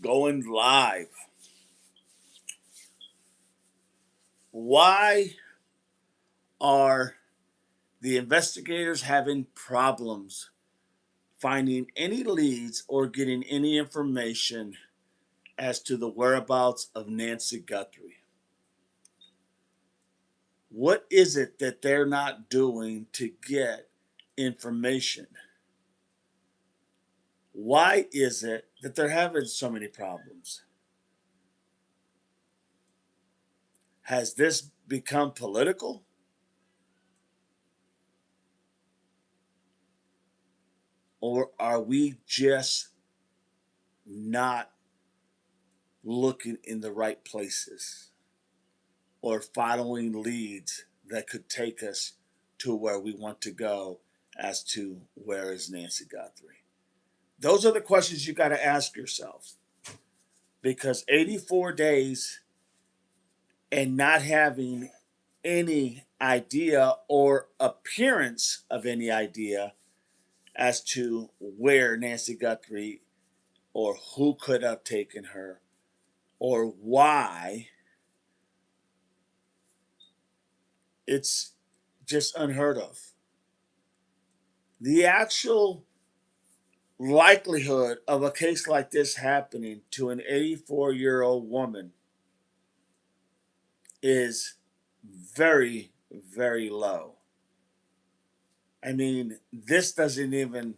Going live. Why are the investigators having problems finding any leads or getting any information as to the whereabouts of Nancy Guthrie? What is it that they're not doing to get information? Why is it that they're having so many problems? Has this become political? Or are we just not looking in the right places or following leads that could take us to where we want to go as to where is Nancy Guthrie? Those are the questions you got to ask yourself, because 84 days and not having any idea or appearance of any idea as to where Nancy Guthrie or who could have taken her or why, it's just unheard of. The actual likelihood of a case like this happening to an 84-year-old woman is very, very low. I mean, this doesn't even,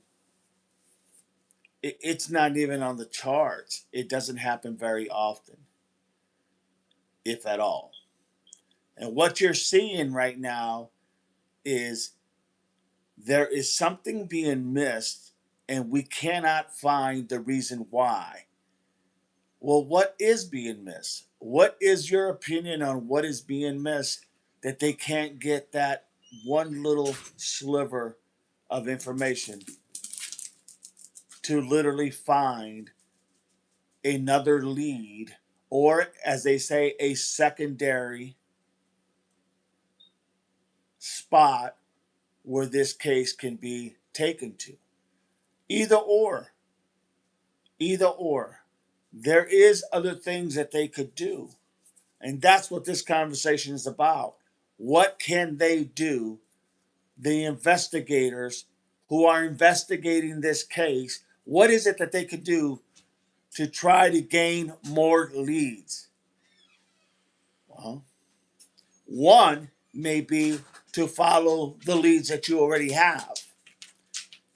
it's not even on the charts. It doesn't happen very often, if at all. And what you're seeing right now is there is something being missed, and we cannot find the reason why. Well, what is being missed? What is your opinion on what is being missed that they can't get that one little sliver of information to literally find another lead, or, as they say, a secondary spot where this case can be taken to? Either or. Either or. There is other things that they could do. And that's what this conversation is about. What can they do, the investigators who are investigating this case? What is it that they could do to try to gain more leads? Well, one may be to follow the leads that you already have.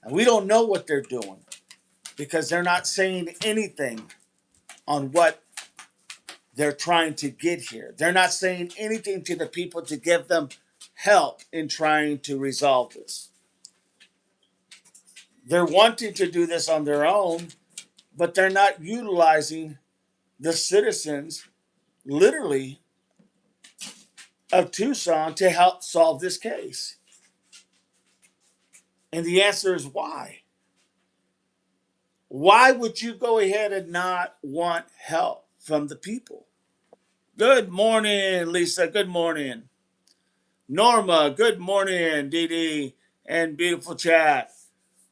And we don't know what they're doing because they're not saying anything on what they're trying to get here. They're not saying anything to the people to give them help in trying to resolve this. They're wanting to do this on their own, but they're not utilizing the citizens, literally, of Tucson to help solve this case. And the answer is why? Why would you go ahead and not want help from the people? Good morning, Lisa. Good morning. Norma, good morning, Dee Dee, and beautiful chat.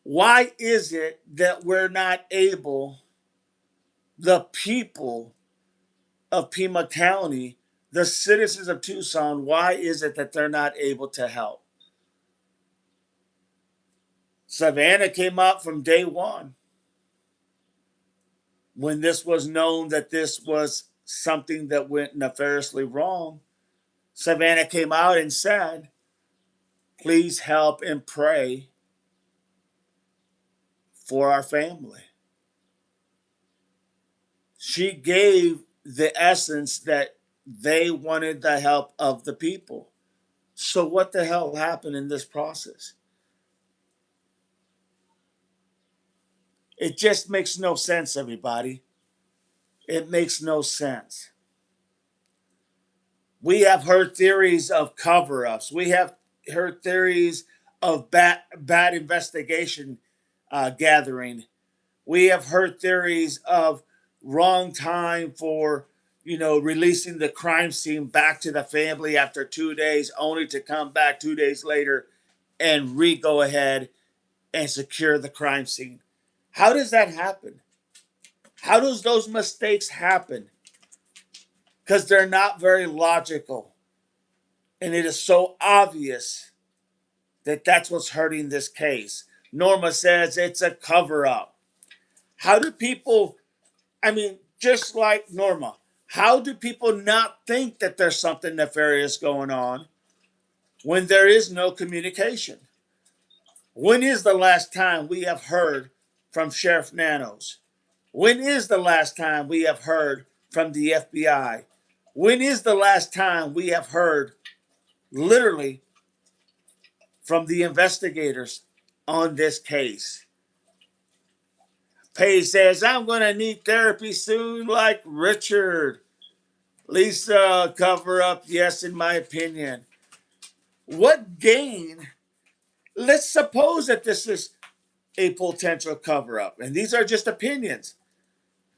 Why is it that we're not able, the people of Pima County, the citizens of Tucson, why is it that they're not able to help? Savannah came up from day one when this was known that this was something that went nefariously wrong. Savannah came out and said, please help and pray for our family. She gave the essence that they wanted the help of the people. So what the hell happened in this process? It just makes no sense, everybody. It makes no sense. We have heard theories of cover-ups. We have heard theories of bad investigation gathering. We have heard theories of wrong time for, releasing the crime scene back to the family after 2 days, only to come back 2 days later and go ahead and secure the crime scene. How does that happen? How does those mistakes happen? Because they're not very logical. And it is so obvious that that's what's hurting this case. Norma says it's a cover up. How do people, I mean, just like Norma, how do people not think that there's something nefarious going on when there is no communication? When is the last time we have heard from Sheriff Nanos? When is the last time we have heard from the FBI? When is the last time we have heard literally from the investigators on this case? Paige says, I'm going to need therapy soon, like Richard. Lisa, cover up, yes, in my opinion. What gain? Let's suppose that this is a potential cover up, and these are just opinions.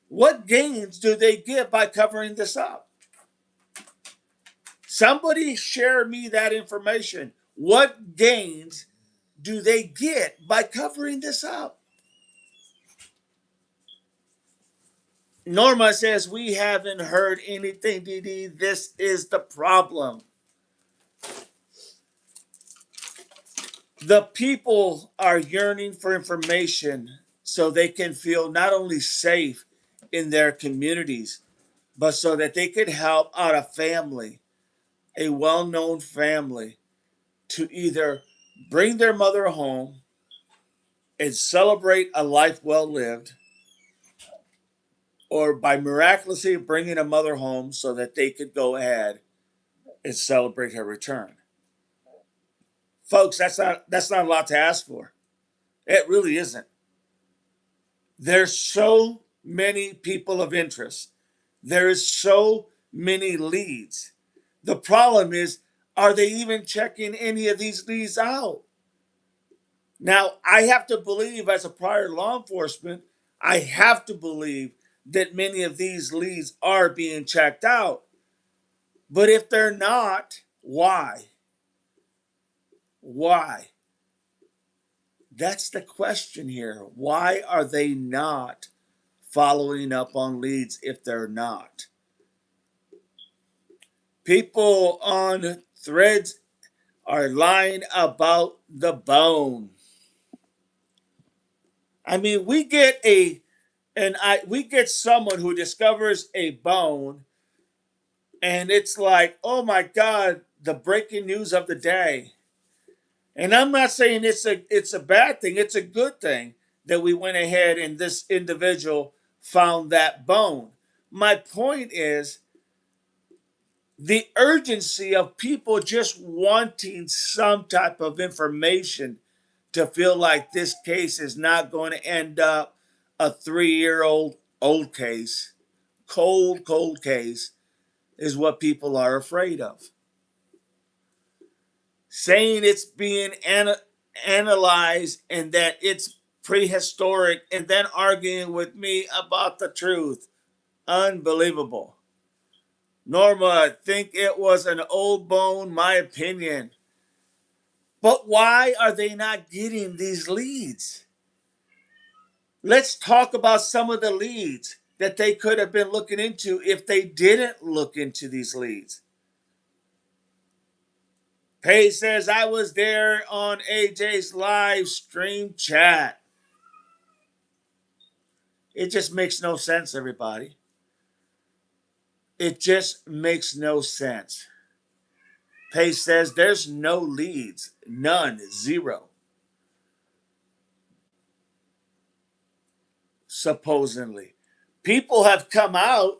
What gains do they get by covering this up? Somebody share me that information. What gains do they get by covering this up? Norma says, we haven't heard anything, Dee Dee. This is the problem. The people are yearning for information so they can feel not only safe in their communities, but so that they could help out a family, a well-known family, to either bring their mother home and celebrate a life well lived, or by miraculously bringing a mother home so that they could go ahead and celebrate her return. Folks, that's not a lot to ask for. It really isn't. There's so many people of interest. There is so many leads. The problem is, are they even checking any of these leads out? Now, I have to believe, as a prior law enforcement, I have to believe that many of these leads are being checked out. But if they're not, why? Why? That's the question here. Why are they not following up on leads if they're not? People on threads are lying about the bone. I mean, we get someone who discovers a bone, and it's like, oh my God, the breaking news of the day. And I'm not saying it's a bad thing, it's a good thing that we went ahead and this individual found that bone. My point is the urgency of people just wanting some type of information to feel like this case is not going to end up a 3-year-old old case, cold case, is what people are afraid of. Saying it's being analyzed and that it's prehistoric, and then arguing with me about the truth. Unbelievable. Norma, I think it was an old bone, my opinion. But why are they not getting these leads? Let's talk about some of the leads that they could have been looking into if they didn't look into these leads. Paige says, I was there on AJ's live stream chat. It just makes no sense, everybody. It just makes no sense. Paige says, there's no leads. None. Zero. Supposedly. People have come out,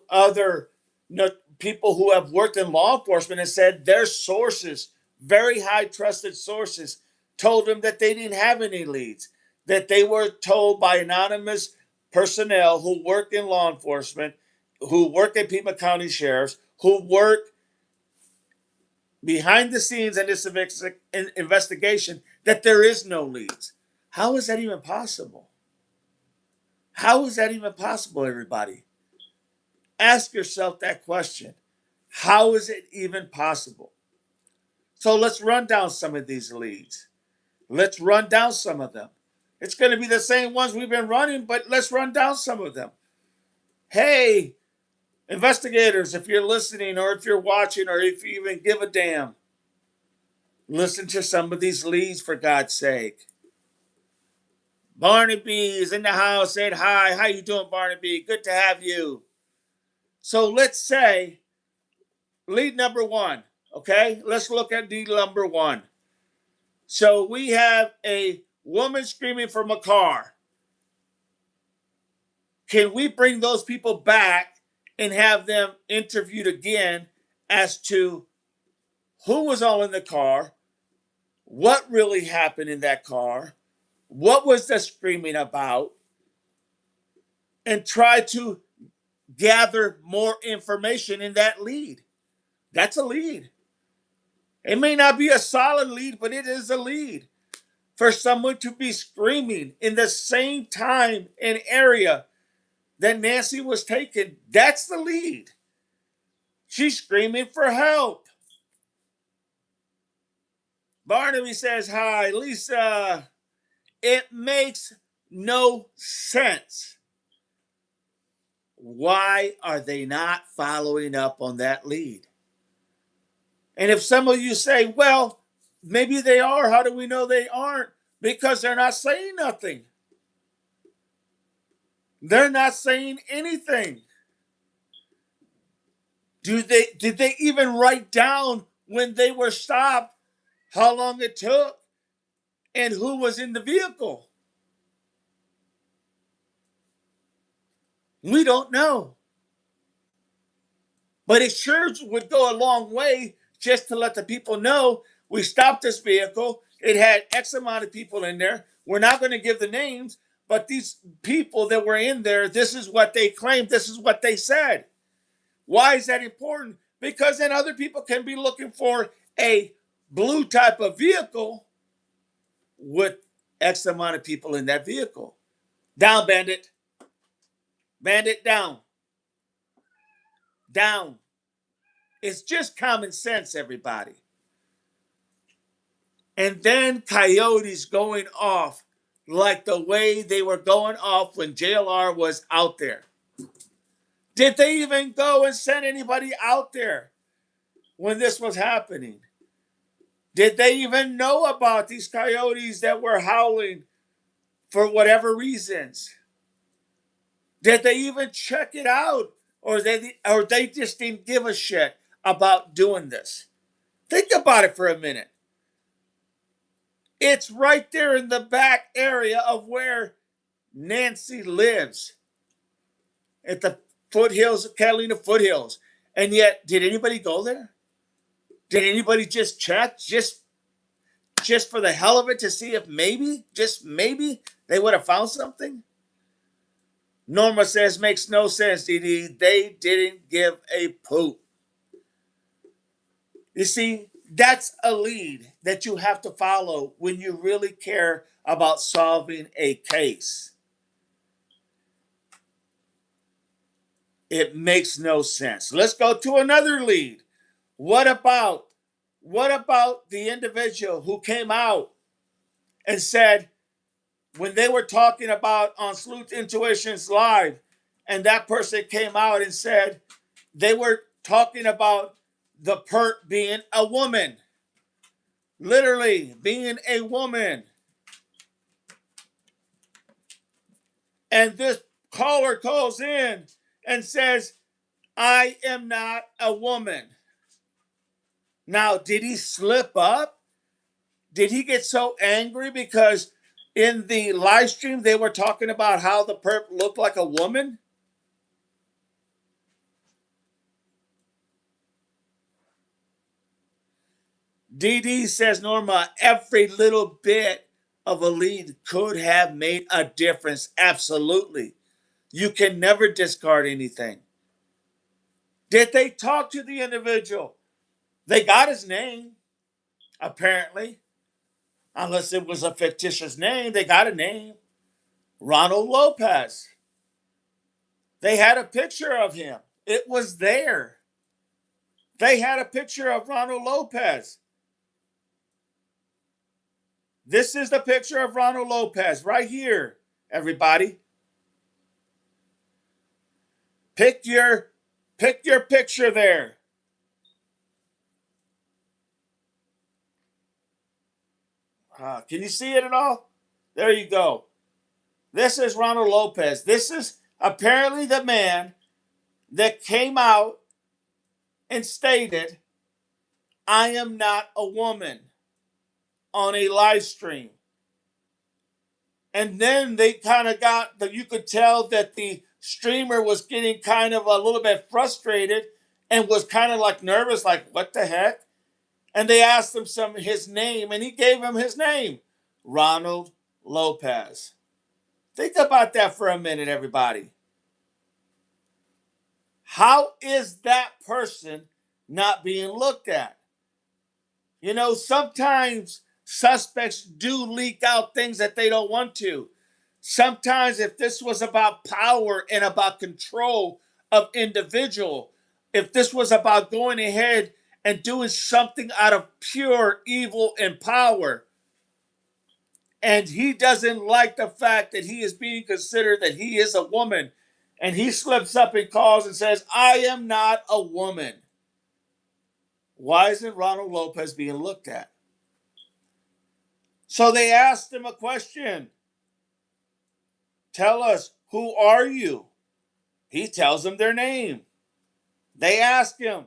people who have worked in law enforcement, and said their sources, very high trusted sources, told them that they didn't have any leads, that they were told by anonymous personnel who work in law enforcement, who work at Pima County Sheriffs, who work behind the scenes in this investigation, that there is no leads. How is that even possible? How is that even possible, everybody? Ask yourself that question. How is it even possible? So let's run down some of these leads. Let's run down some of them. It's going to be the same ones we've been running, but let's run down some of them. Hey, investigators, if you're listening or if you're watching or if you even give a damn, listen to some of these leads for God's sake. Barnaby is in the house saying hi. How you doing, Barnaby? Good to have you. So let's say lead number one. Okay, let's look at lead number one. So we have a woman screaming from a car. Can we bring those people back and have them interviewed again as to who was all in the car, what really happened in that car, what was the screaming about, and try to gather more information in that lead? That's a lead. It may not be a solid lead, but it is a lead. For someone to be screaming in the same time and area that Nancy was taken, that's the lead. She's screaming for help. Barnaby says, hi, Lisa. It makes no sense. Why are they not following up on that lead? And if some of you say, well, maybe they are, how do we know they aren't? Because they're not saying nothing. They're not saying anything. Did they even write down when they were stopped, how long it took, and who was in the vehicle? We don't know. But it sure would go a long way just to let the people know we stopped this vehicle. It had X amount of people in there. We're not going to give the names, but these people that were in there, this is what they claimed, this is what they said. Why is that important? Because then other people can be looking for a blue type of vehicle with X amount of people in that vehicle. Down, bandit. Bandit, down. Down. It's just common sense, everybody. And then coyotes going off like the way they were going off when JLR was out there. Did they even go and send anybody out there when this was happening? Did they even know about these coyotes that were howling for whatever reasons? Did they even check it out? Or they just didn't give a shit about doing this? Think about it for a minute. It's right there in the back area of where Nancy lives, at the foothills, Catalina foothills. And yet, did anybody go there? Did anybody just check, just for the hell of it, to see if maybe, just maybe, they would have found something? Norma says, makes no sense, Dee Dee. They didn't give a poop. You see, that's a lead that you have to follow when you really care about solving a case. It makes no sense. Let's go to another lead. What about the individual who came out and said, when they were talking about on Sleuth Intuitions Live, and that person came out and said they were talking about the perp being a woman, literally being a woman. And this caller calls in and says, I am not a woman. Now, did he slip up? Did he get so angry because in the live stream they were talking about how the perp looked like a woman? DD says, Norma, every little bit of a lead could have made a difference. Absolutely. You can never discard anything. Did they talk to the individual? They got his name, apparently. Unless it was a fictitious name, they got a name. Ronald Lopez. They had a picture of him. It was there. They had a picture of Ronald Lopez. This is the picture of Ronald Lopez right here, everybody. Pick your picture there. Can you see it at all? There you go. This is Ronald Lopez. This is apparently the man that came out and stated, I am not a woman on a live stream. And then they kind of got that, you could tell that the streamer was getting kind of a little bit frustrated and was kind of like nervous, like, what the heck? And they asked him his name, and he gave him his name, Ronald Lopez. Think about that for a minute, everybody. How is that person not being looked at? You know, sometimes suspects do leak out things that they don't want to. Sometimes, if this was about power and about control of individual, if this was about going ahead and doing something out of pure evil and power, and he doesn't like the fact that he is being considered that he is a woman, and he slips up and calls and says, I am not a woman. Why isn't Ronald Lopez being looked at? So they asked him a question. Tell us, who are you? He tells them their name. They ask him,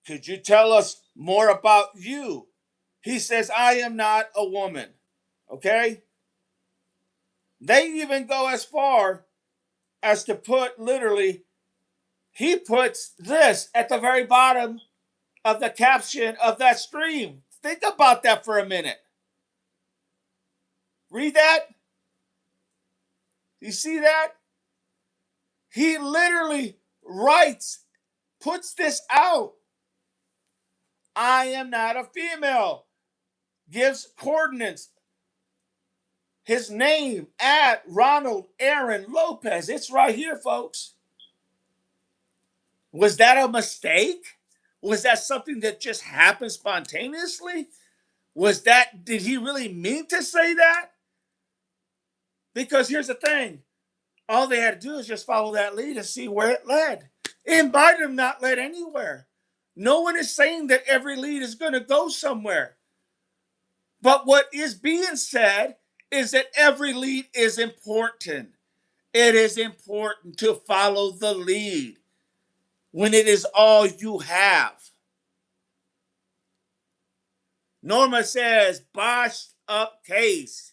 could you tell us more about you? He says, I am not a woman. Okay? They even go as far as to put literally, he puts this at the very bottom of the caption of that stream. Think about that for a minute. Read that. You see that? He literally puts this out. I am not a female. Gives coordinates. His name at Ronald Aaron Lopez. It's right here, folks. Was that a mistake? Was that something that just happened spontaneously? Did he really mean to say that? Because here's the thing. All they had to do is just follow that lead and see where it led. It might have not led anywhere. No one is saying that every lead is going to go somewhere. But what is being said is that every lead is important. It is important to follow the lead when it is all you have. Norma says, botched up case.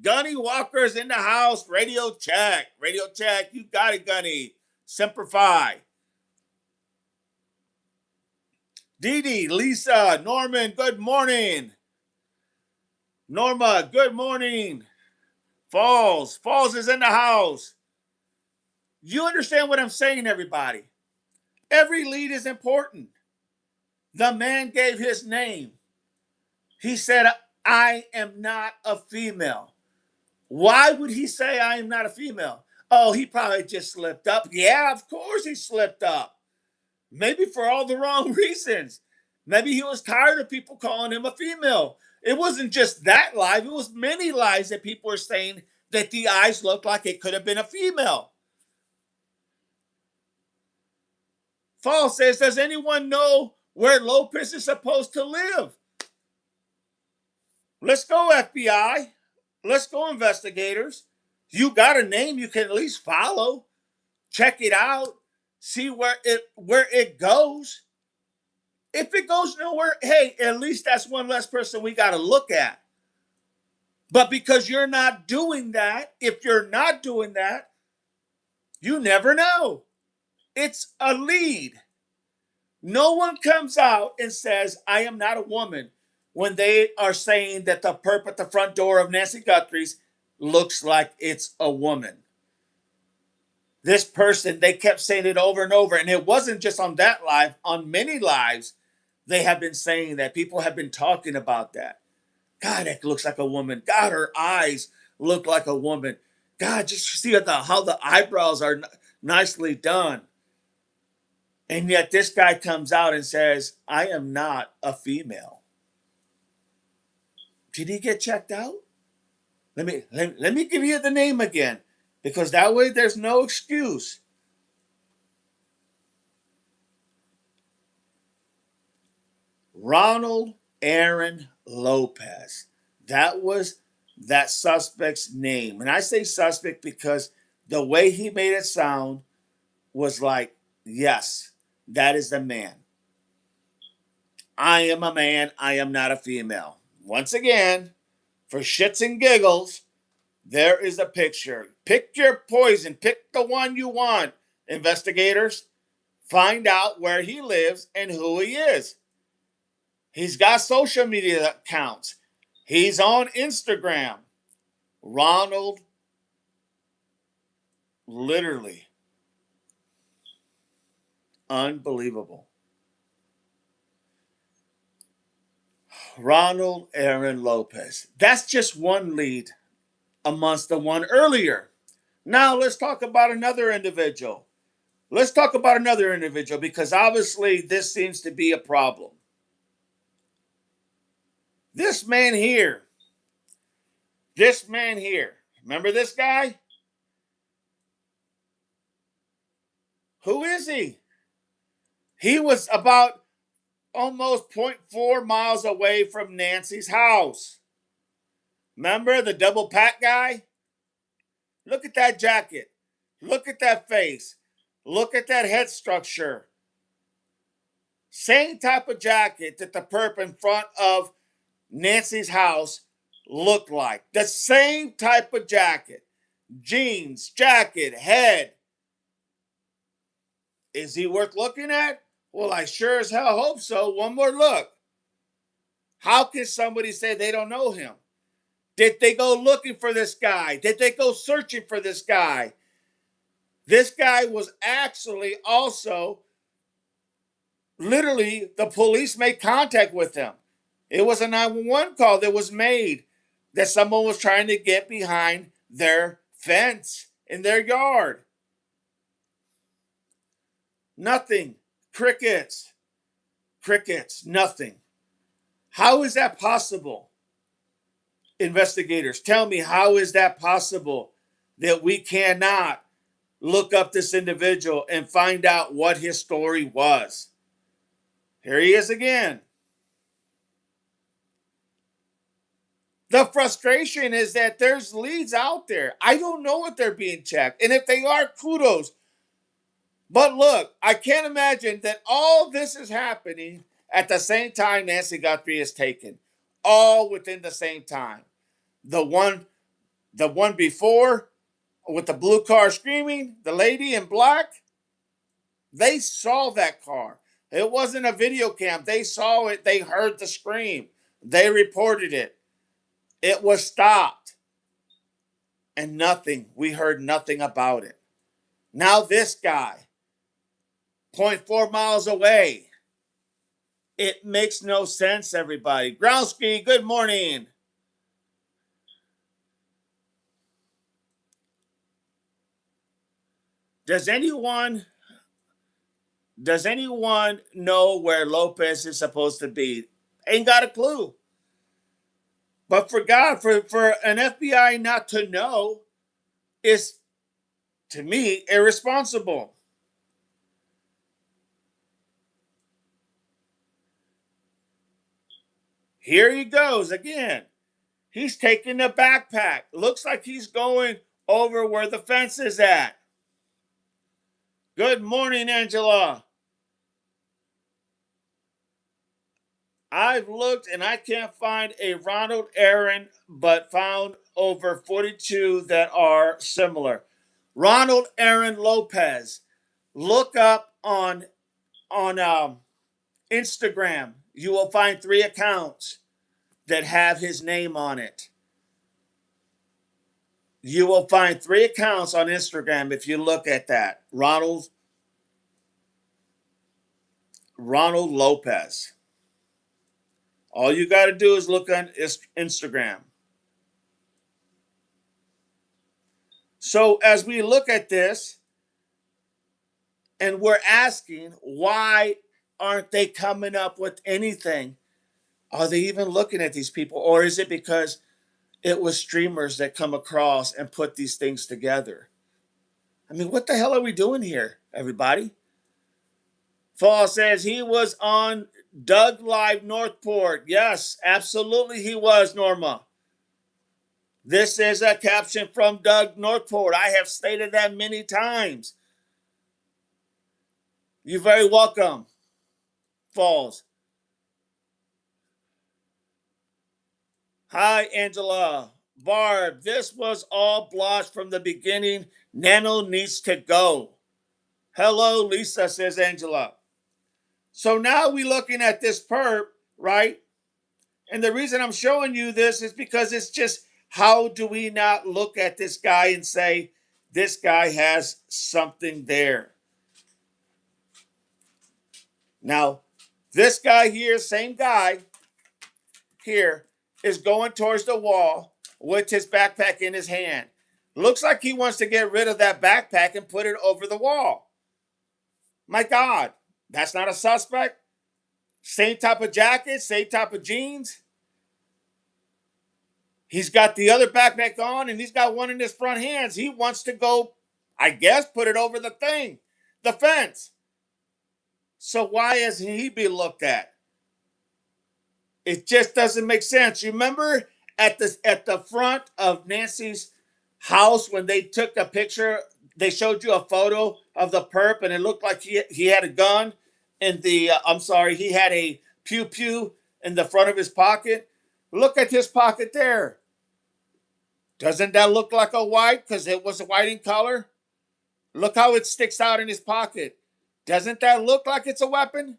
Gunny Walker's in the house. Radio check. Radio check. You got it, Gunny. Semper Fi. Dee Dee, Lisa, Norman, good morning. Norma, good morning. Falls is in the house. You understand what I'm saying, everybody? Every lead is important. The man gave his name. He said, I am not a female. Why would he say I am not a female? Oh, he probably just slipped up. Yeah, of course he slipped up. Maybe for all the wrong reasons. Maybe he was tired of people calling him a female. It wasn't just that live. It was many lives that people were saying that the eyes looked like it could have been a female. Fall says, does anyone know where Lopez is supposed to live? Let's go, FBI. Let's go, investigators. You got a name you can at least follow. Check it out. See where it goes. If it goes nowhere, hey, at least that's one less person we got to look at. But because you're not doing that, if you're not doing that, you never know. It's a lead. No one comes out and says, I am not a woman, when they are saying that the perp at the front door of Nancy Guthrie's looks like it's a woman. This person, they kept saying it over and over. And it wasn't just on that live. On many lives, they have been saying that. People have been talking about that. God, that looks like a woman. God, her eyes look like a woman. God, just see how the eyebrows are nicely done. And yet this guy comes out and says, I am not a female. Did he get checked out? Let me give you the name again. because that way there's no excuse. Ronald Aaron Lopez. That was that suspect's name. And I say suspect because the way he made it sound was like, yes, that is the man. I am a man. I am not a female. Once again, for shits and giggles, there is a picture. Pick your poison. Pick the one you want, investigators. Find out where he lives and who he is. He's got social media accounts. He's on Instagram. Ronald, literally unbelievable. Ronald Aaron Lopez. That's just one lead amongst the one earlier. Now let's talk about another individual. Let's talk about another individual because obviously this seems to be a problem. This man here. This man here. Remember this guy? Who is he? He was about almost zero point 0.4 miles away from Nancy's house. Remember the double pack guy? Look at that jacket. Look at that face. Look at that head structure. Same type of jacket that the perp in front of Nancy's house looked like. The same type of jacket. Jeans, jacket, head. Is he worth looking at? Well, I sure as hell hope so. One more look. How can somebody say they don't know him? Did they go looking for this guy? Did they go searching for this guy? This guy was actually also, literally, the police made contact with him. It was a 911 call that was made that someone was trying to get behind their fence in their yard. Nothing. Crickets. Crickets. Nothing. How is that possible? Investigators, tell me, how is that possible that we cannot look up this individual and find out what his story was? Here he is again. The frustration is that there's leads out there. I don't know if they're being checked. And if they are, kudos. But look, I can't imagine that all this is happening at the same time Nancy Guthrie is taken. All within the same time. The one before with the blue car screaming, the lady in black, they saw that car. It wasn't a video cam. They saw it. They heard the scream. They reported it. It was stopped. And nothing. We heard nothing about it. Now this guy, zero point 0.4 miles away. It makes no sense, everybody. Groundsky, good morning. Does anyone know where Lopez is supposed to be? Ain't got a clue. But for God, for an FBI not to know is, to me, irresponsible. Here he goes again. He's taking the backpack. Looks like he's going over where the fence is at. Good morning, Angela. I've looked and I can't find a Ronald Aaron, but found over 42 that are similar. Ronald Aaron Lopez. Look up on Instagram. You will find 3 accounts that have his name on it. You will find 3 accounts on Instagram if you look at that. Ronald Lopez. All you got to do is look on Instagram. So as we look at this and we're asking, why aren't they coming up with anything? Are they even looking at these people? Or is it because It was streamers that come across and put these things together. I mean, what the hell are we doing here, everybody? Fall says he was on Doug Live Northport. Yes, absolutely he was, Norma. This is a caption from Doug Northport. I have stated that many times. You're very welcome, Falls. Hi, Angela. Barb, this was all blotched from the beginning. Nano needs to go. Hello, Lisa, says Angela. So now we're looking at this perp, right? And the reason I'm showing you this is because it's just, how do we not look at this guy and say, this guy has something there? Now, this guy here, same guy here, is going towards the wall with his backpack in his hand. Looks like he wants to get rid of that backpack and put it over the wall. My God, that's not a suspect? Same type of jacket, same type of jeans. He's got the other backpack on and he's got one in his front hands. He wants to go, I guess, put it over the thing, the fence. So why is he be looked at? It just doesn't make sense. You remember at the front of Nancy's house when they took a picture, they showed you a photo of the perp and it looked like he had a gun in the he had a pew pew in the front of his pocket. Look at his pocket there. Doesn't that look like a white because it was white in color? Look how it sticks out in his pocket. Doesn't that look like it's a weapon?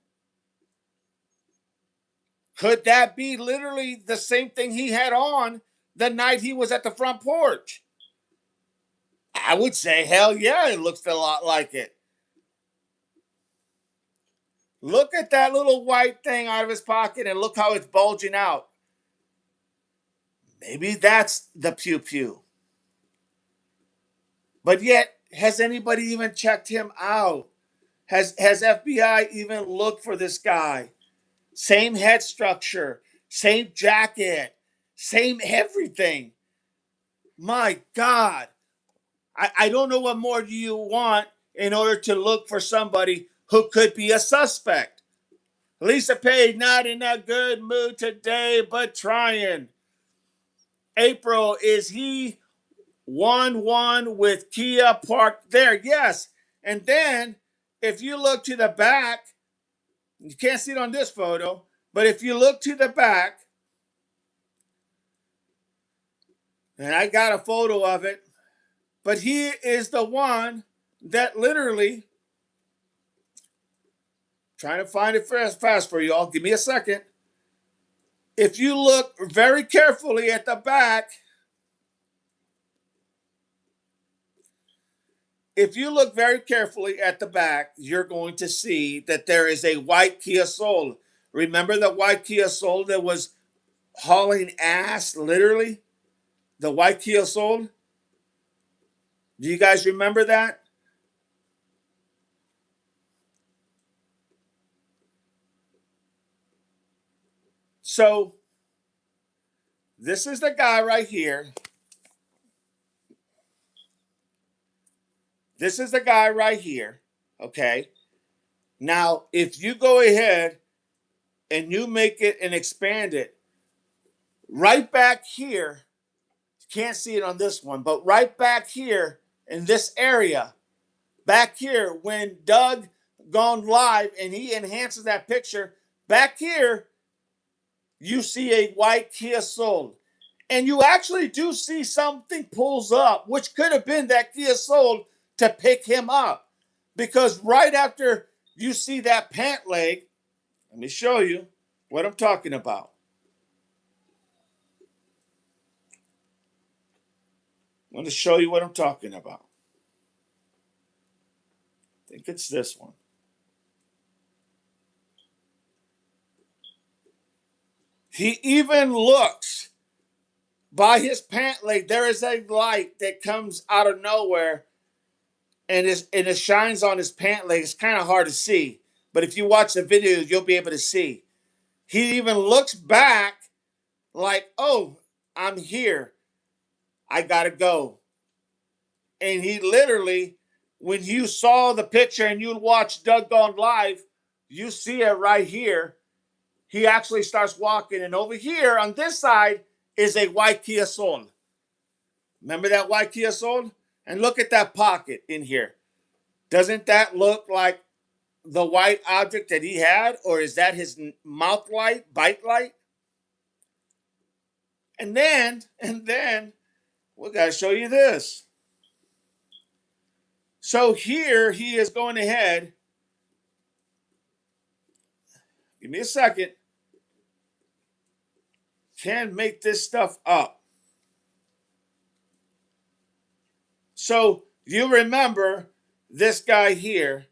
Could that be literally the same thing he had on the night he was at the front porch? I would say, hell yeah, it looks a lot like it. Look at that little white thing out of his pocket and look how it's bulging out. Maybe that's the pew pew. But yet, has anybody even checked him out? Has FBI even looked for this guy? Same head structure, same jacket, same everything. My God. I don't know what more do you want in order to look for somebody who could be a suspect. Lisa Page, not in a good mood today, but trying. April, is he 1-1 with Kia parked there? Yes. And then if you look to the back, you can't see it on this photo, but if you look to the back, and I got a photo of it, but he is the one that literally, trying to find it fast for you all. Give me a second. If you look very carefully at the back, you're going to see that there is a white Kia Soul. Remember the white Kia Soul that was hauling ass, literally? The white Kia Soul? Do you guys remember that? So, this is the guy right here. This is the guy right here. Okay. Now, if you go ahead and you make it and expand it, right back here, you can't see it on this one, but right back here in this area, back here, when Doug gone live and he enhances that picture, back here, you see a white Kia Soul. And you actually do see something pulls up, which could have been that Kia Soul to pick him up. Because right after you see that pant leg, let me show you what I'm talking about. I'm going to show you what I'm talking about. I think it's this one. He even looks by his pant leg. There is a light that comes out of nowhere and it shines on his pant leg. It's kind of hard to see, but if you watch the video, you'll be able to see. He even looks back like, oh, I'm here. I got to go. And he literally, when you saw the picture and you watched Doug Gone Live, you see it right here. He actually starts walking. And over here on this side is a white Kia Soul. Remember that white Kia Soul? And look at that pocket in here. Doesn't that look like the white object that he had? Or is that his mouth light, bite light? And then, we got to show you this. So here he is going ahead. Give me a second. Can't make this stuff up. So you remember this guy here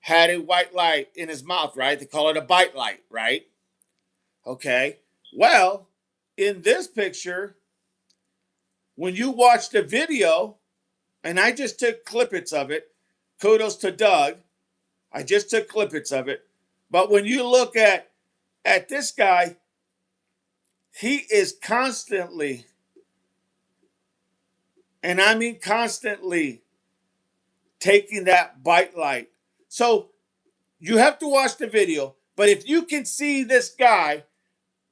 had a white light in his mouth, right? They call it a bite light, right? Okay. Well, in this picture, when you watch the video, and I just took clippets of it, kudos to Doug. I just took clippets of it. But when you look at this guy, he is constantly, and I mean constantly, taking that bite light. So you have to watch the video, but if you can see this guy,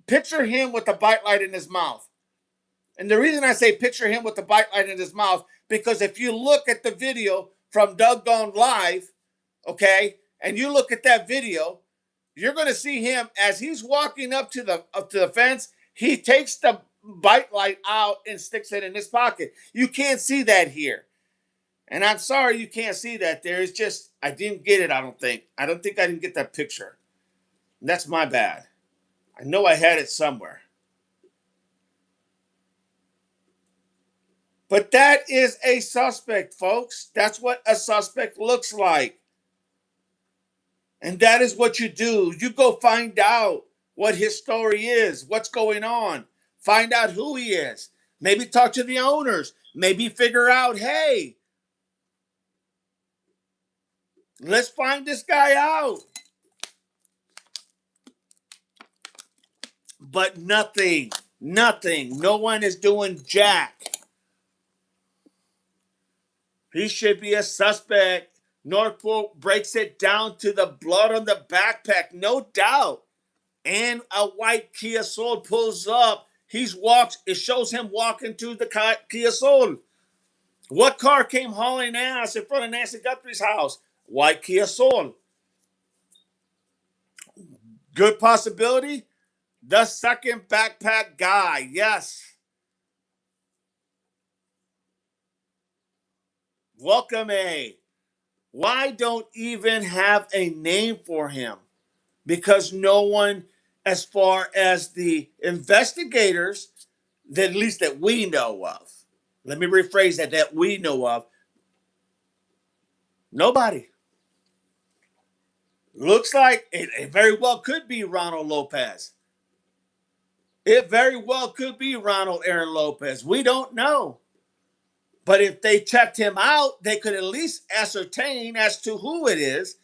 picture him with the bite light in his mouth. And the reason I say picture him with the bite light in his mouth, because if you look at the video from Doug Gone Live, okay, and you look at that video, you're going to see him as he's walking up to the fence. He takes the bite light out and sticks it in his pocket. You can't see that here. And I'm sorry you can't see that there. It's just, I didn't get it, I don't think. I don't think I didn't get that picture. That's my bad. I know I had it somewhere. But that is a suspect, folks. That's what a suspect looks like. And that is what you do. You go find out what his story is, what's going on. Find out who he is. Maybe talk to the owners. Maybe figure out, hey, let's find this guy out. But nothing. No one is doing jack. He should be a suspect. Northport breaks it down to the blood on the backpack, no doubt. And a white Kia Soul pulls up. It shows him walking to the Kia Soul. What car came hauling ass in front of Nancy Guthrie's house? White Kia Soul. Good possibility. The second backpack guy. Yes. Welcome A. Why don't even have a name for him? Because no one, as far as the investigators, at least that we know of, let me rephrase that we know of, nobody. Looks like it very well could be Ronald Lopez. It very well could be Ronald Aaron Lopez. We don't know. But if they checked him out, they could at least ascertain as to who it is,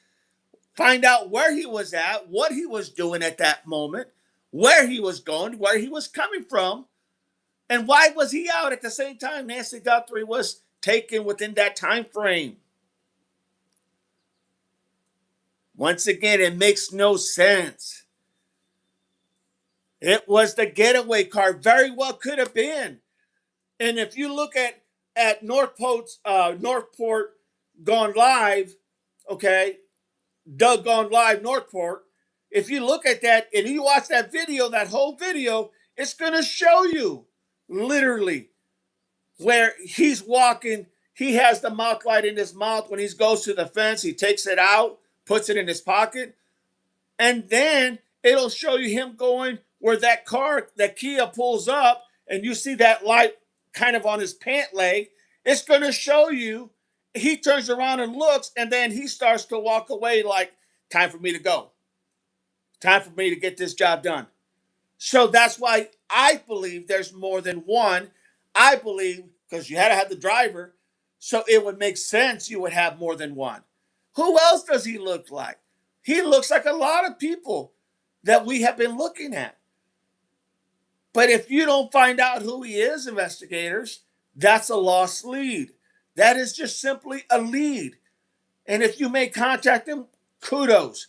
find out where he was at, what he was doing at that moment, where he was going, where he was coming from, and why was he out at the same time Nancy Guthrie was taken within that time frame. Once again, it makes no sense. It was the getaway car. Very well could have been. And if you look at Northport Gone Live, okay, Doug Gone Live Northport, if you look at that and you watch that video, that whole video, it's going to show you literally where he's walking. He has the mouth light in his mouth. When he goes to the fence, he takes it out, puts it in his pocket, and then it'll show you him going where that car, that Kia pulls up, and you see that light kind of on his pant leg. It's going to show you he turns around and looks, and then he starts to walk away like, time for me to go. Time for me to get this job done. So that's why I believe there's more than one. I believe, because you had to have the driver, so it would make sense you would have more than one. Who else does he look like? He looks like a lot of people that we have been looking at. But if you don't find out who he is, investigators, that's a lost lead. That is just simply a lead. And if you may contact him, kudos.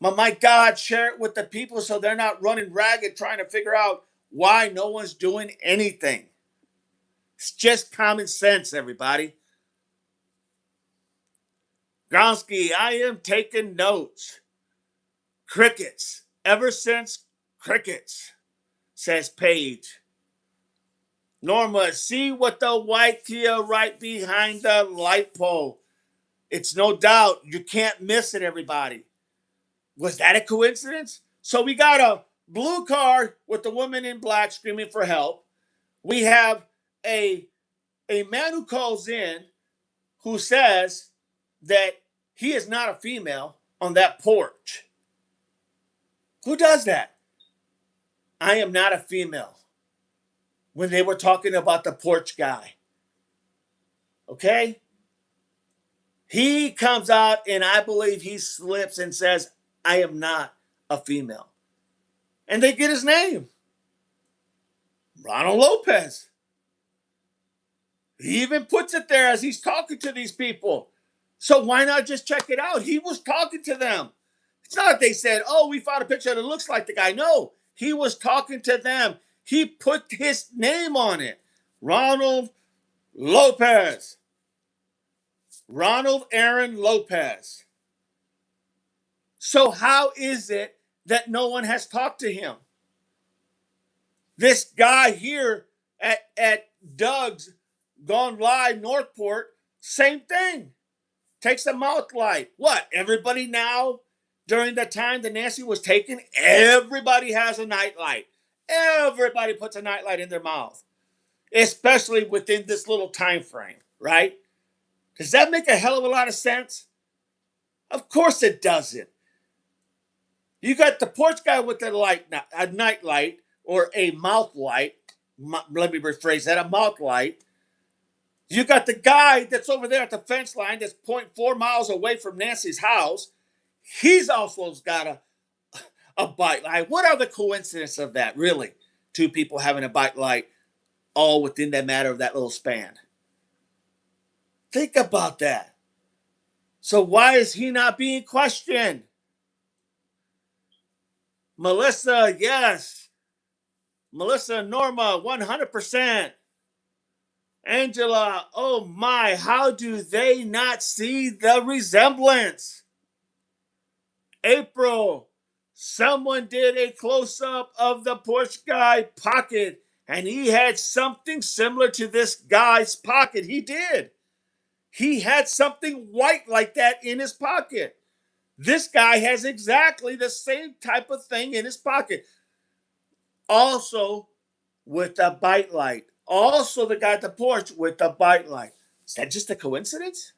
But my God, share it with the people so they're not running ragged trying to figure out why no one's doing anything. It's just common sense, everybody. Gronsky, I am taking notes. Crickets. Ever since crickets, says Paige. Norma, see what the white Kia right behind the light pole. It's no doubt. You can't miss it, everybody. Was that a coincidence? So we got a blue car with the woman in black screaming for help. We have a man who calls in who says that he is not a female on that porch. Who does that? I am not a female. When they were talking about the porch guy. Okay? He comes out and I believe he slips and says, I am not a female. And they get his name. Ronald Lopez. He even puts it there as he's talking to these people. So why not just check it out? He was talking to them. It's not that they said, oh, we found a picture that looks like the guy. No, he was talking to them. He put his name on it. Ronald Lopez. Ronald Aaron Lopez. So how is it that no one has talked to him? This guy here at Doug's Gone Live Northport, same thing. Takes a mouth light. What? Everybody now, during the time that Nancy was taken, everybody has a night light. Everybody puts a night light in their mouth, especially within this little time frame, right? Does that make a hell of a lot of sense? Of course it doesn't. You got the porch guy with the light, a night light or a mouth light. Let me rephrase that, a mouth light. You got the guy that's over there at the fence line that's 0.4 miles away from Nancy's house. He's also got a bike light. What are the coincidences of that, really? Two people having a bike light all within that matter of that little span. Think about that. So why is he not being questioned? Melissa, yes. Melissa, Norma, 100%. Angela, oh my, how do they not see the resemblance? April, someone did a close-up of the porch guy pocket, and he had something similar to this guy's pocket. He did. He had something white like that in his pocket. This guy has exactly the same type of thing in his pocket. Also with a bite light. Also the guy at the porch with the bite light. Is that just a coincidence?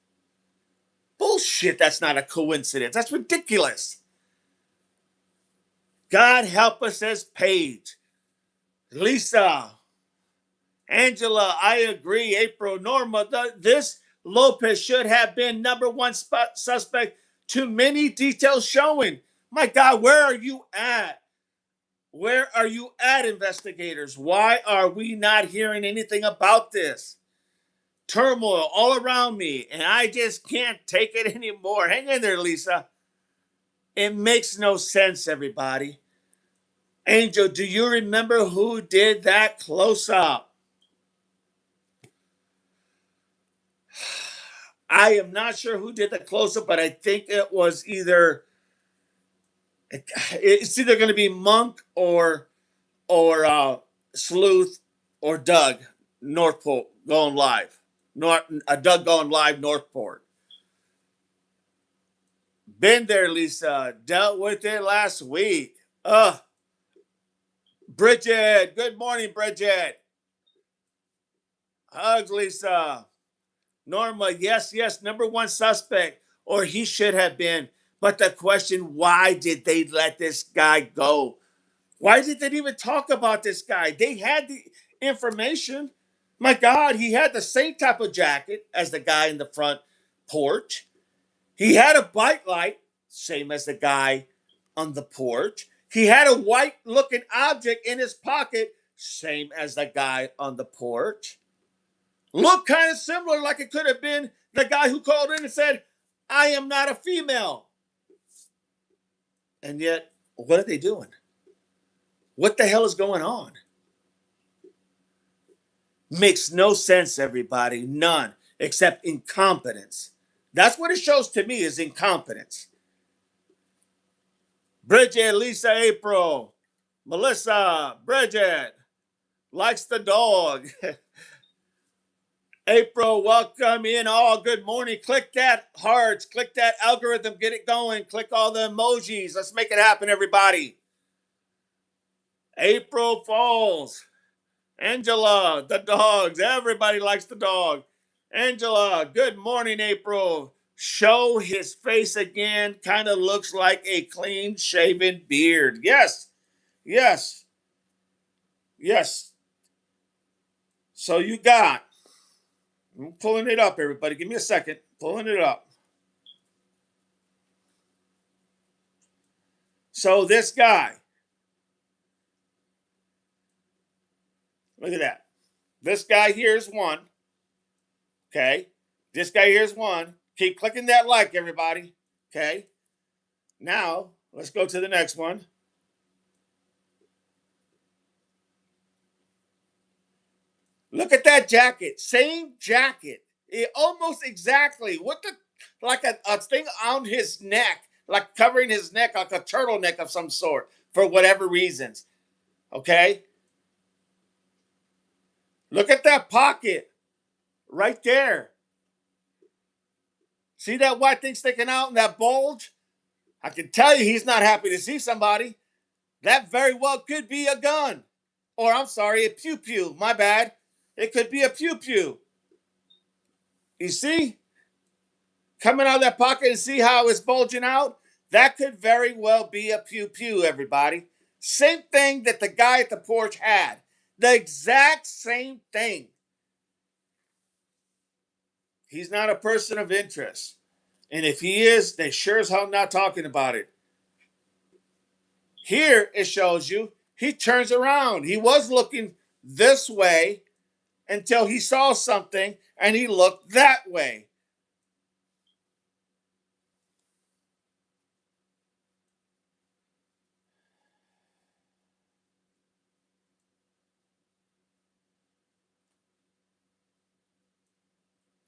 Bullshit, that's not a coincidence. That's ridiculous. God help us, says Paige. Lisa. Angela, I agree. April, Norma, this Lopez should have been number one suspect to many details showing. My God, where are you at? Where are you at, investigators? Why are we not hearing anything about this? Turmoil all around me, and I just can't take it anymore. Hang in there, Lisa. It makes no sense, everybody. Angel, do you remember who did that close-up? I am not sure who did the close-up, but I think it was it's either going to be Monk or Sleuth or Doug Northport going live. Doug going live Northport. Been there, Lisa. Dealt with it last week. Bridget. Good morning, Bridget. Hugs, Lisa. Norma, yes, number one suspect, or he should have been. But the question, why did they let this guy go? Why did they even talk about this guy? They had the information. My God, he had the same type of jacket as the guy in the front porch. He had a bike light, same as the guy on the porch. He had a white-looking object in his pocket, same as the guy on the porch. Looked kind of similar, like it could have been the guy who called in and said, I am not a female. And yet, what are they doing? What the hell is going on? Makes no sense, everybody. None, except incompetence. That's what it shows to me, is incompetence. Bridget, Lisa, April, Melissa, Bridget likes the dog. April, welcome in all. Good morning. Click that hearts. Click that algorithm. Get it going. Click all the emojis. Let's make it happen, everybody. April Falls. Angela, the dogs. Everybody likes the dog. Angela, good morning, April. Show his face again. Kind of looks like a clean shaven beard. Yes. Yes. Yes. So you got, I'm pulling it up, everybody. Give me a second. Pulling it up. So this guy, look at that. This guy here is one. Okay. This guy here is one. Keep clicking that like, everybody. Okay. Now, let's go to the next one. Look at that jacket. Same jacket. Almost exactly. What the, like a thing on his neck, like covering his neck, like a turtleneck of some sort, for whatever reasons. Okay? Look at that pocket right there. See that white thing sticking out and that bulge? I can tell you he's not happy to see somebody. That very well could be a gun. Or, I'm sorry, a pew-pew. My bad. It could be a pew-pew. You see? Coming out of that pocket and see how it's bulging out? That could very well be a pew-pew, everybody. Same thing that the guy at the porch had. The exact same thing. He's not a person of interest. And if he is, they sure as hell not talking about it. Here, it shows you, he turns around. He was looking this way until he saw something and he looked that way.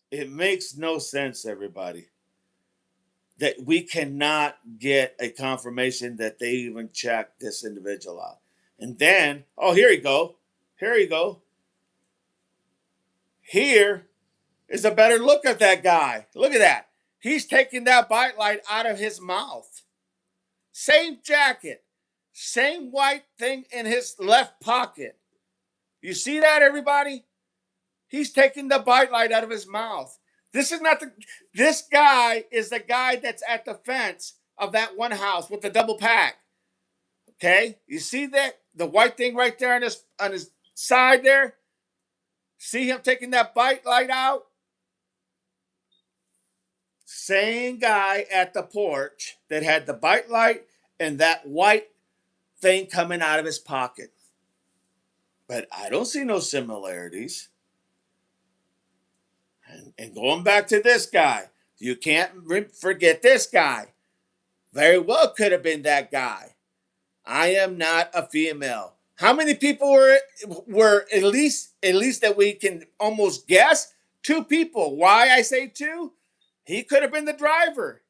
It makes no sense, everybody, that we cannot get a confirmation that they even checked this individual out. And then, oh, here you go. Here you go. Here is a better look at that guy. Look at that. He's taking that bite light out of his mouth. Same jacket. Same white thing in his left pocket. You see that, everybody? He's taking the bite light out of his mouth. This guy is the guy that's at the fence of that one house with the double pack. Okay? You see that? The white thing right there on his side there? See him taking that bite light out? Same guy at the porch that had the bite light and that white thing coming out of his pocket. But I don't see no similarities. And going back to this guy, you can't forget this guy. Very well could have been that guy. I am not a female. How many people were at least that we can almost guess? 2 people. Why I say 2? He could have been the driver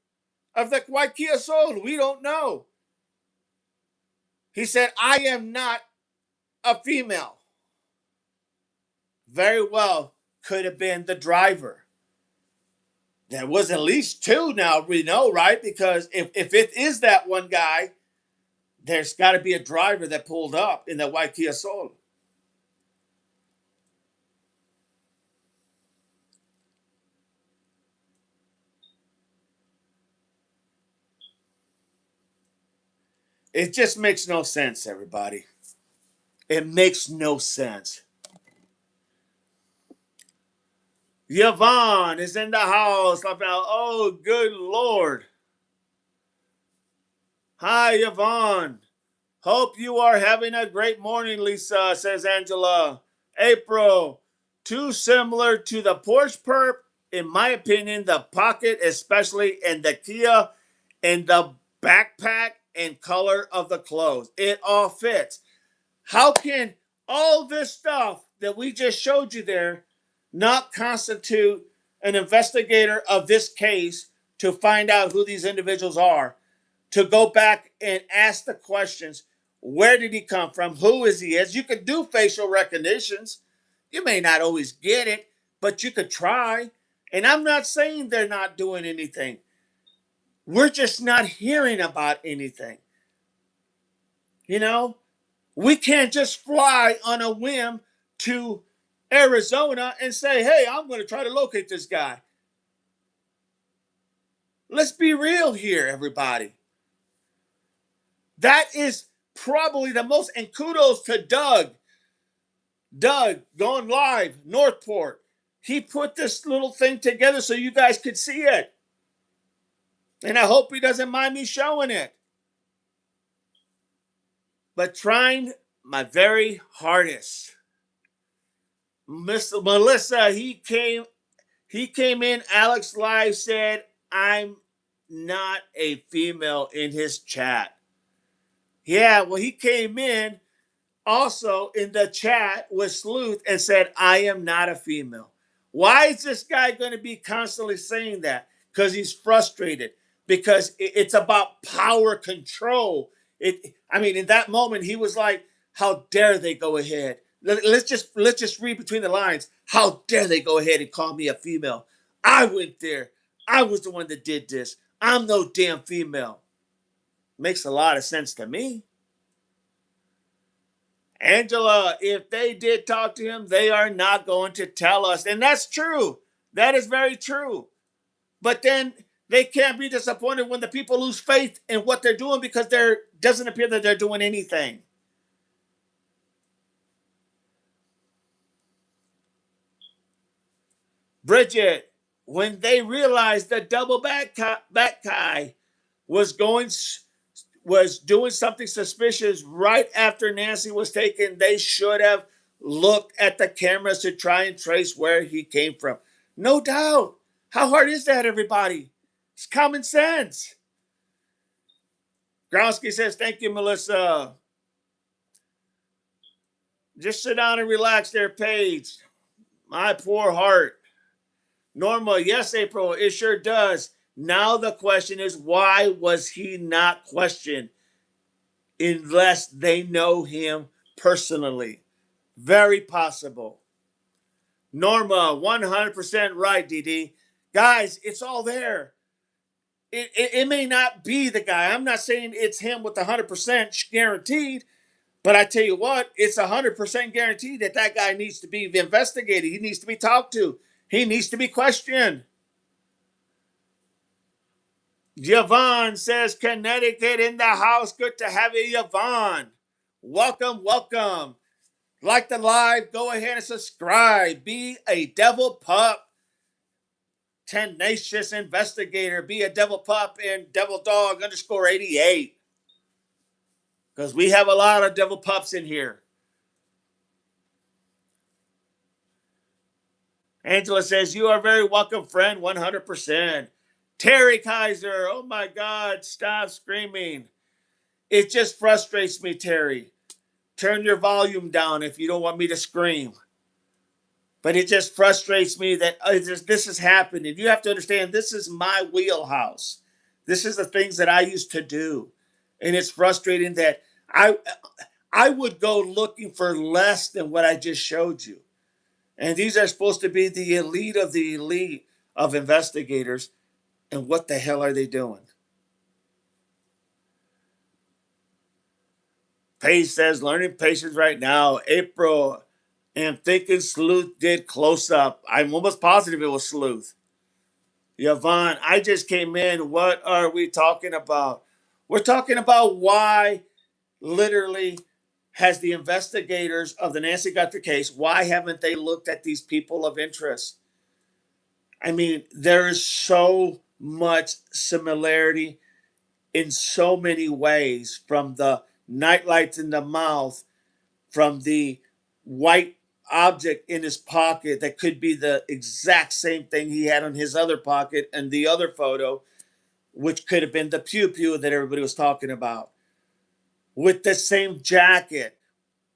of the white Kia Soul. We don't know. He said, I am not a female. Very well could have been the driver. There was at least 2 now, we know, right? Because if it is that one guy, there's got to be a driver that pulled up in that white Kia Soul. It just makes no sense, everybody. It makes no sense. Yvonne is in the house. Oh, good Lord. Hi, Yvonne. Hope you are having a great morning, Lisa, says Angela. April, too similar to the Porsche Perp, in my opinion, the pocket, especially in the Kia, and the backpack and color of the clothes. It all fits. How can all this stuff that we just showed you there not constitute an investigator of this case to find out who these individuals are? To go back and ask the questions: where did he come from? Who is he? As you can do facial recognitions, you may not always get it, but you could try. And I'm not saying they're not doing anything. We're just not hearing about anything. You know, we can't just fly on a whim to Arizona and say, hey, I'm going to try to locate this guy. Let's be real here, everybody. That is probably the most, and kudos to Doug. Doug, going live, Northport. He put this little thing together so you guys could see it. And I hope he doesn't mind me showing it. But trying my very hardest. Mr. Melissa, he came in. Alex Live said, I'm not a female in his chat. Yeah, well, he came in also in the chat with Sleuth and said, I am not a female. Why is this guy going to be constantly saying that? Because he's frustrated. Because it's about power control. I mean, in that moment, he was like, how dare they go ahead? Let's just read between the lines. How dare they go ahead and call me a female? I went there. I was the one that did this. I'm no damn female. Makes a lot of sense to me. Angela, if they did talk to him, they are not going to tell us. And that's true. That is very true. But then they can't be disappointed when the people lose faith in what they're doing because there doesn't appear that they're doing anything. Bridget, when they realized the double back guy was doing something suspicious right after Nancy was taken, they should have looked at the cameras to try and trace where he came from. No doubt. How hard is that, everybody? It's common sense. Gronsky says, thank you, Melissa. Just sit down and relax there, Paige. My poor heart. Norma, yes, April, it sure does. Now the question is, why was he not questioned unless they know him personally? Very possible. Norma, 100% right, DD. Guys, it's all there. It may not be the guy. I'm not saying it's him with 100% guaranteed, but I tell you what, it's 100% guaranteed that that guy needs to be investigated. He needs to be talked to. He needs to be questioned. Yvonne says, Connecticut in the house. Good to have you, Yvonne. Welcome, welcome. Like the live, go ahead and subscribe. Be a devil pup, tenacious investigator. Be a devil pup and devil dog _88. Because we have a lot of devil pups in here. Angela says, you are very welcome, friend, 100%. Terry Kaiser, oh my God, stop screaming. It just frustrates me, Terry. Turn your volume down if you don't want me to scream. But it just frustrates me that this is happening. You have to understand, this is my wheelhouse. This is the things that I used to do. And it's frustrating that I would go looking for less than what I just showed you. And these are supposed to be the elite of investigators. And what the hell are they doing? Paige says, learning patience right now. April, and thinking Sleuth did close up. I'm almost positive it was Sleuth. Yvonne, I just came in. What are we talking about? We're talking about why, literally, has the investigators of the Nancy Guthrie case, why haven't they looked at these people of interest? I mean, there is so much similarity in so many ways, from the nightlights in the mouth from the white object in his pocket that could be the exact same thing he had on his other pocket and the other photo, which could have been the pew pew that everybody was talking about, with the same jacket,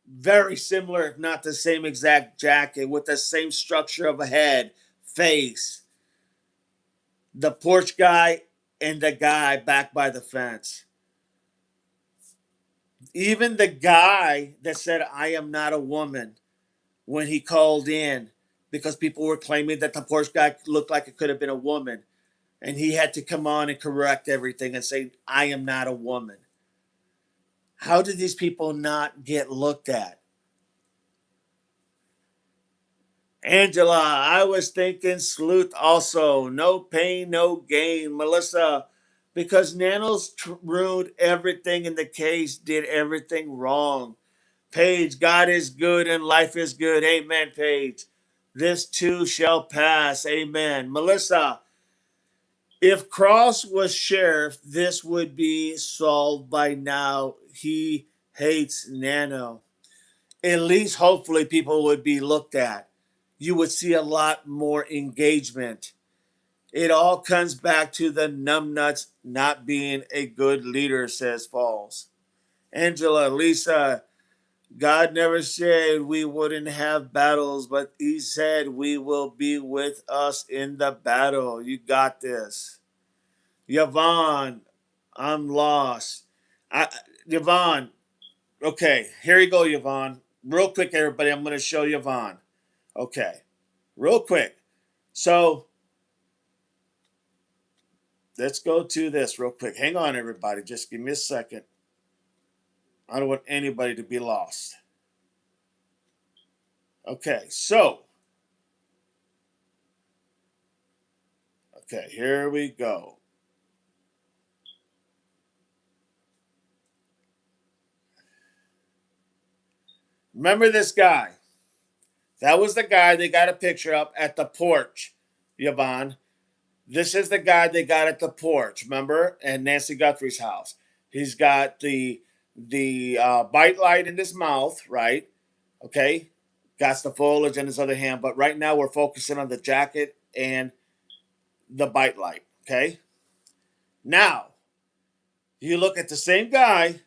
very similar, if not the same exact jacket, with the same structure of a head, face. The porch guy and the guy back by the fence. Even the guy that said, I am not a woman, when he called in, because people were claiming that the porch guy looked like it could have been a woman. And he had to come on and correct everything and say, I am not a woman. How did these people not get looked at? Angela, I was thinking sleuth also. No pain, no gain. Melissa, because Nanos ruined everything in the case, did everything wrong. Paige, God is good and life is good. Amen, Paige. This too shall pass. Amen. Melissa, if Cross was sheriff, this would be solved by now. He hates Nano. At least hopefully people would be looked at. You would see a lot more engagement. It all comes back to the numbnuts not being a good leader, says Falls. Angela, Lisa, God never said we wouldn't have battles, but He said we will be with us in the battle. You got this. Yvonne, I'm lost. I, Yvonne, okay, here you go, Yvonne. Real quick, everybody, I'm going to show Yvonne. Okay, real quick. So let's go to this real quick. Hang on, everybody. Just give me a second. I don't want anybody to be lost. Okay, so, okay, here we go. Remember this guy? That was the guy they got a picture of at the porch, Yvonne. This is the guy they got at the porch, remember? And Nancy Guthrie's house. He's got the bite light in his mouth, right? Okay, got the foliage in his other hand. But right now we're focusing on the jacket and the bite light. Okay. Now you look at the same guy.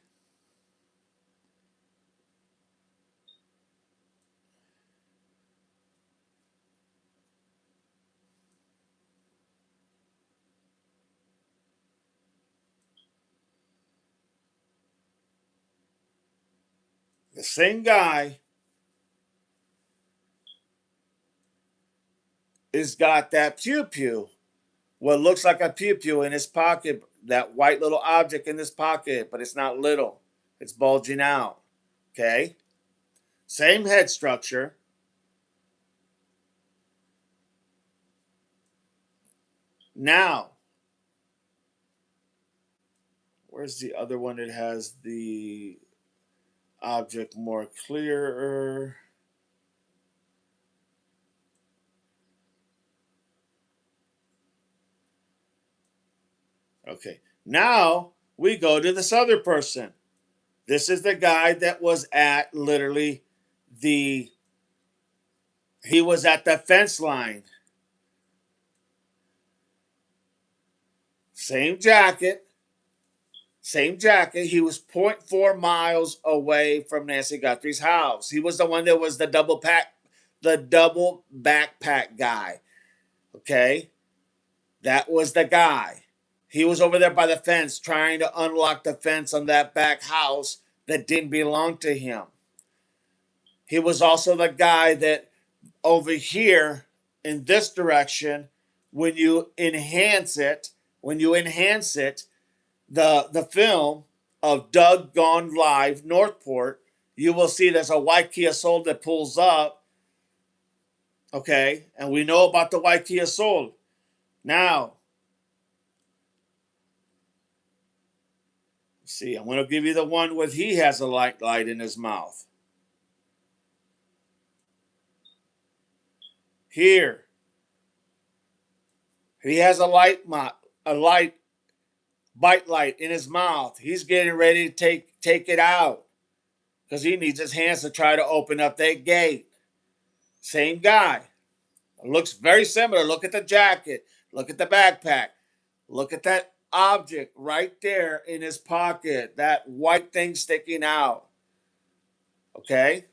The same guy is got that pew pew, what looks like a pew pew in his pocket, that white little object in his pocket, but it's not little. It's bulging out. Okay? Same head structure. Now, where's the other one that has the object more clearer? Okay. Now we go to this other person. This is the guy that was at literally the he was at the fence line. Same jacket, same jacket. He was zero point 0.4 miles away from Nancy Guthrie's house. He was the one that was the double backpack guy. Okay? That was the guy. He was over there by the fence trying to unlock the fence on that back house that didn't belong to him. He was also the guy that over here in this direction, when you enhance it, the film of Doug Gone Live Northport, you will see there's a white Kia Soul that pulls up. Okay, and we know about the white Kia Soul. Now, see, I'm going to give you the one where he has a light in his mouth. Here, he has a light Bite light in his mouth. He's getting ready to take it out because he needs his hands to try to open up that gate. Same guy. Looks very similar. Look at the jacket. Look at the backpack. Look at that object right there in his pocket. That white thing sticking out. Okay?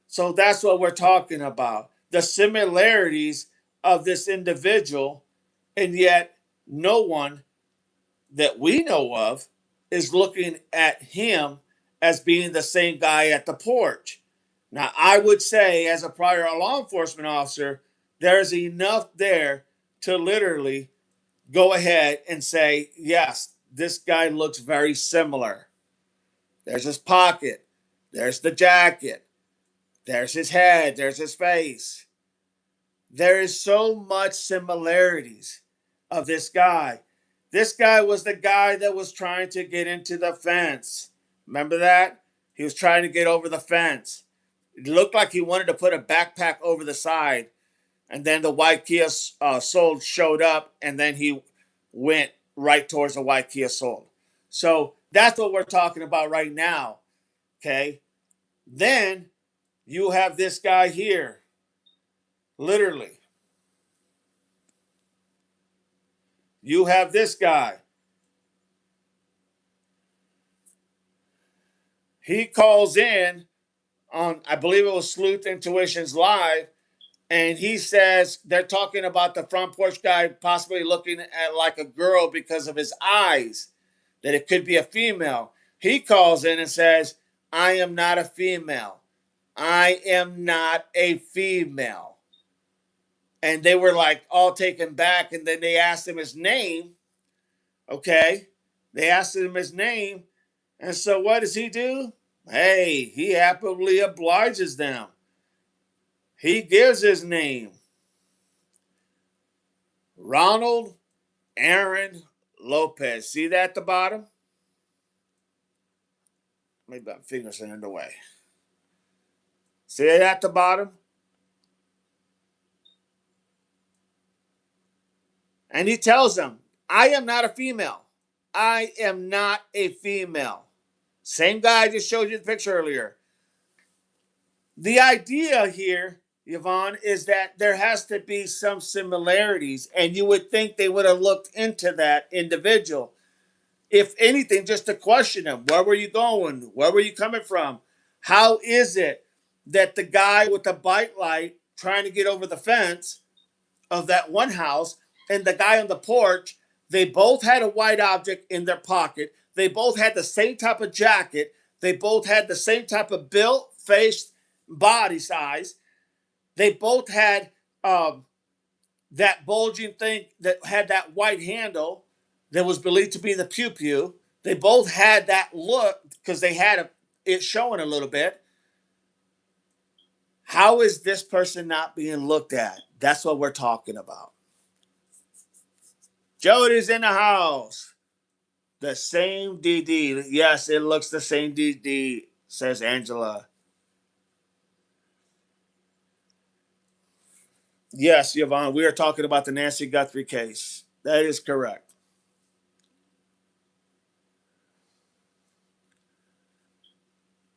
So that's what we're talking about. The similarities of this individual, and yet no one that we know of is looking at him as being the same guy at the porch. Now, I would say, as a prior law enforcement officer, there's enough there to literally go ahead and say, yes, this guy looks very similar. There's his pocket, there's the jacket, there's his head, there's his face. There is so much similarities of this guy. This guy was the guy that was trying to get into the fence. Remember that? He was trying to get over the fence. It looked like he wanted to put a backpack over the side. And then the white Kia Soul showed up, and then he went right towards the white Kia Soul. So that's what we're talking about right now. Okay? Then you have this guy here. Literally. You have this guy. He calls in on, I believe it was Sleuth Intuitions Live, and he says they're talking about the front porch guy possibly looking at like a girl because of his eyes, that it could be a female. He calls in and says, I am not a female. I am not a female. And they were like all taken back, and then they asked him his name. Okay? They asked him his name, and so what does he do? Hey, he happily obliges them. He gives his name. Ronald Aaron Lopez. See that at the bottom? Maybe my fingers are in the way. See it at the bottom? And he tells them, I am not a female. I am not a female. Same guy I just showed you the picture earlier. The idea here, Yvonne, is that there has to be some similarities, and you would think they would have looked into that individual. If anything, just to question him. Where were you going? Where were you coming from? How is it that the guy with the bike light trying to get over the fence of that one house and the guy on the porch, they both had a white object in their pocket. They both had the same type of jacket. They both had the same type of build, face, body size. They both had that bulging thing that had that white handle that was believed to be the pew pew. They both had that look because they had it showing a little bit. How is this person not being looked at? That's what we're talking about. Jody's in the house. The same DD. Yes, it looks the same DD, says Angela. Yes, Yvonne, we are talking about the Nancy Guthrie case. That is correct.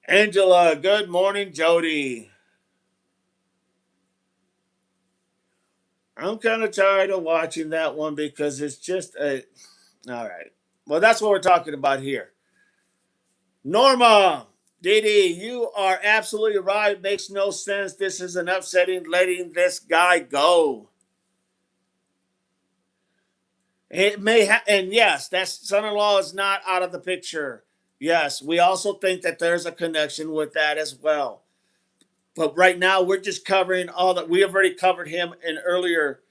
Angela, good morning, Jody. I'm kind of tired of watching that one because it's just a. All right. Well, that's what we're talking about here. Norma, Didi, you are absolutely right. Makes no sense. This is an upsetting letting this guy go. It may and yes, that son-in-law is not out of the picture. Yes, we also think that there's a connection with that as well. But right now, we're just covering all that. We have already covered him in earlier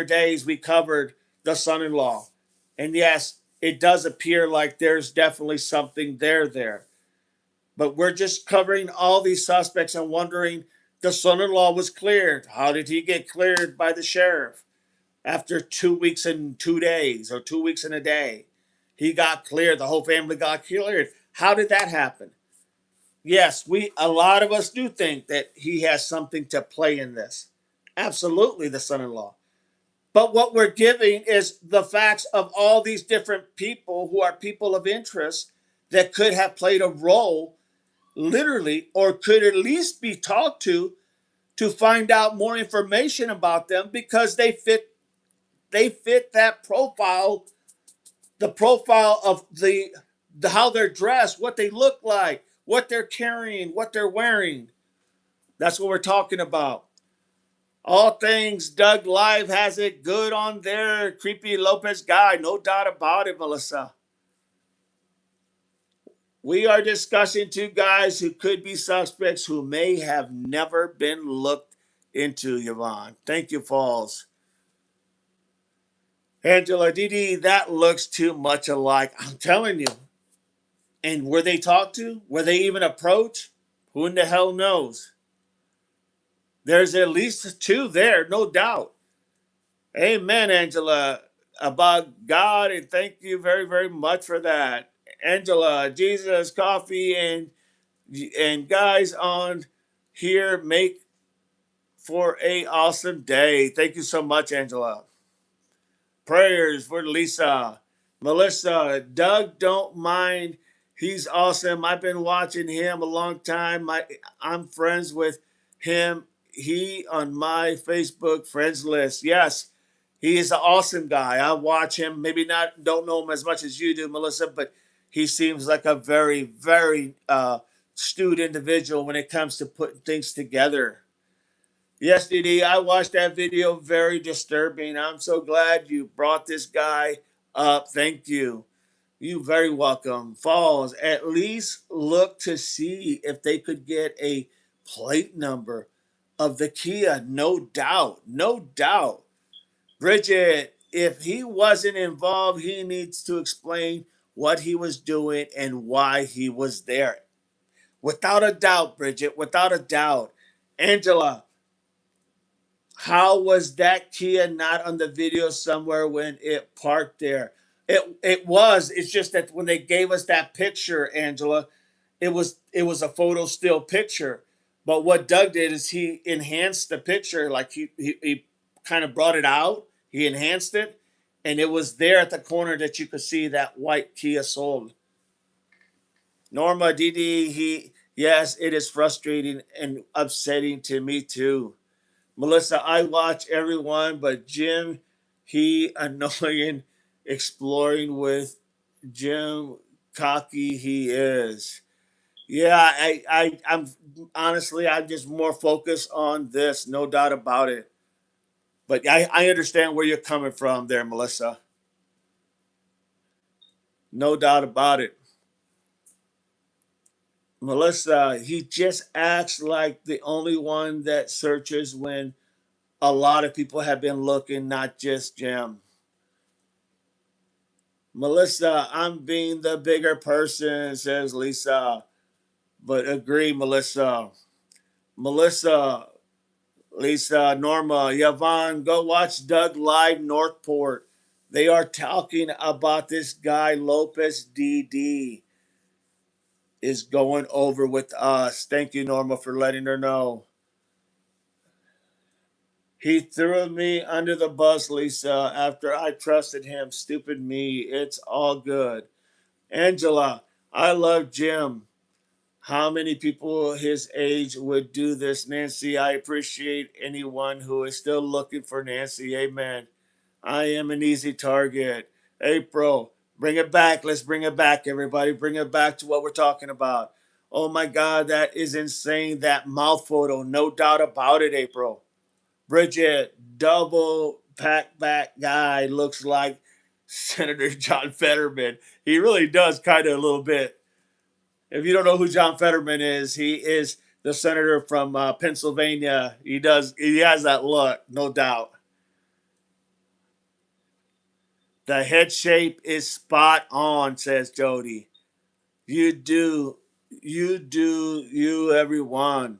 days. We covered the son-in-law, and yes, it does appear like there's definitely something there. But we're just covering all these suspects and wondering. The son-in-law was cleared. How did he get cleared by the sheriff? After 2 weeks and 2 days, or 2 weeks and a day, he got cleared. The whole family got cleared. How did that happen? Yes, a lot of us do think that he has something to play in this. Absolutely, the son-in-law. But what we're giving is the facts of all these different people who are people of interest that could have played a role, literally, or could at least be talked to find out more information about them because they fit that profile, the profile of the how they're dressed, what they look like, what they're carrying, what they're wearing. That's what we're talking about. All things Doug Live has it good on there. Creepy Lopez guy, no doubt about it, Melissa. We are discussing two guys who could be suspects who may have never been looked into, Yvonne. Thank you, Falls. Angela Didi, that looks too much alike. I'm telling you. And were they talked to? Were they even approached? Who in the hell knows? There's at least two there, no doubt. Amen, Angela. About God, and thank you very, very much for that. Angela, Jesus, coffee, and guys on here make for a awesome day. Thank you so much, Angela. Prayers for Lisa. Melissa, Doug don't mind. He's awesome. I've been watching him a long time. I'm friends with him. He on my Facebook friends list. Yes, he is an awesome guy. I watch him. Maybe not don't know him as much as you do, Melissa, but he seems like a very, very astute individual when it comes to putting things together. Yes, DD, I watched that video. Very disturbing. I'm so glad you brought this guy up. Thank you. You very welcome. Falls, at least look to see if they could get a plate number of the Kia. No doubt. No doubt. Bridget, if he wasn't involved, he needs to explain what he was doing and why he was there. Without a doubt, Bridget, without a doubt. Angela, how was that Kia not on the video somewhere when it parked there? It was. It's just that when they gave us that picture, Angela, it was a photo still picture. But what Doug did is he enhanced the picture, like he kind of brought it out. He enhanced it, and it was there at the corner that you could see that white Kia sold. Norma Didi, he yes, it is frustrating and upsetting to me too. Melissa, I watch everyone, but Jim, he annoying, exploring with Jim, cocky he is. Yeah, I'm honestly, I'm just more focused on this, no doubt about it. But I understand where you're coming from there, Melissa. No doubt about it. Melissa, he just acts like the only one that searches when a lot of people have been looking, not just Jim. Melissa, I'm being the bigger person, says Lisa. But agree, Melissa. Melissa, Lisa, Norma, Yvonne, go watch Doug Live Northport. They are talking about this guy, Lopez DD, is going over with us. Thank you, Norma, for letting her know. He threw me under the bus, Lisa, after I trusted him. Stupid me. It's all good. Angela, I love Jim. How many people his age would do this, Nancy? I appreciate anyone who is still looking for Nancy. Amen. I am an easy target. April, bring it back. Let's bring it back, everybody. Bring it back to what we're talking about. Oh my God, that is insane. That mouth photo, no doubt about it, April. Bridget, double pack back guy looks like Senator John Fetterman. He really does kind of a little bit. If you don't know who John Fetterman is, he is the senator from Pennsylvania. He does. He has that look, no doubt. The head shape is spot on, says Jody. You do, you everyone.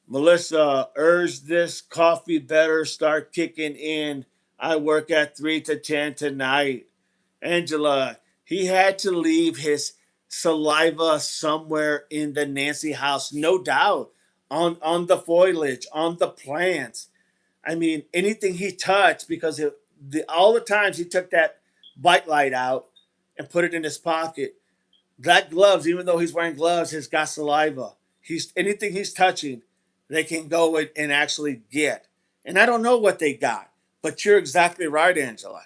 Melissa, urge this coffee better start kicking in. I work at 3 to 10 tonight. Angela, he had to leave his saliva somewhere in the Nancy house, no doubt, on the foliage, on the plants. I mean, anything he touched, because all the times he took that bike light out and put it in his pocket, that gloves, even though he's wearing gloves, has got saliva. He's anything he's touching, they can go and actually get. And I don't know what they got, but you're exactly right, Angela.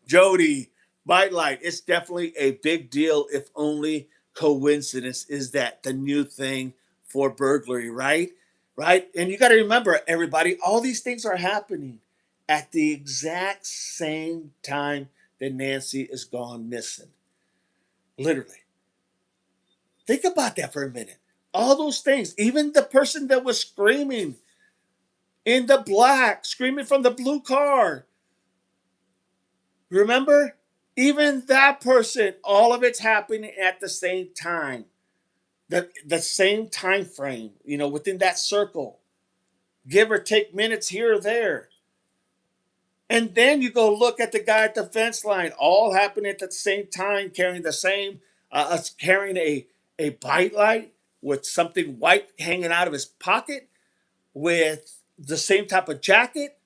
Jody, bike light, it's definitely a big deal. If only coincidence is that the new thing for burglary, right? Right? And you got to remember, everybody, all these things are happening at the exact same time that Nancy is gone missing. Literally. Think about that for a minute. All those things, even the person that was screaming in the black, screaming from the blue car. Remember? Even that person, all of it's happening at the same time. The same time frame, within that circle. Give or take minutes here or there. And then you go look at the guy at the fence line, all happening at the same time, carrying the same, carrying a bite light with something white hanging out of his pocket, with the same type of jacket,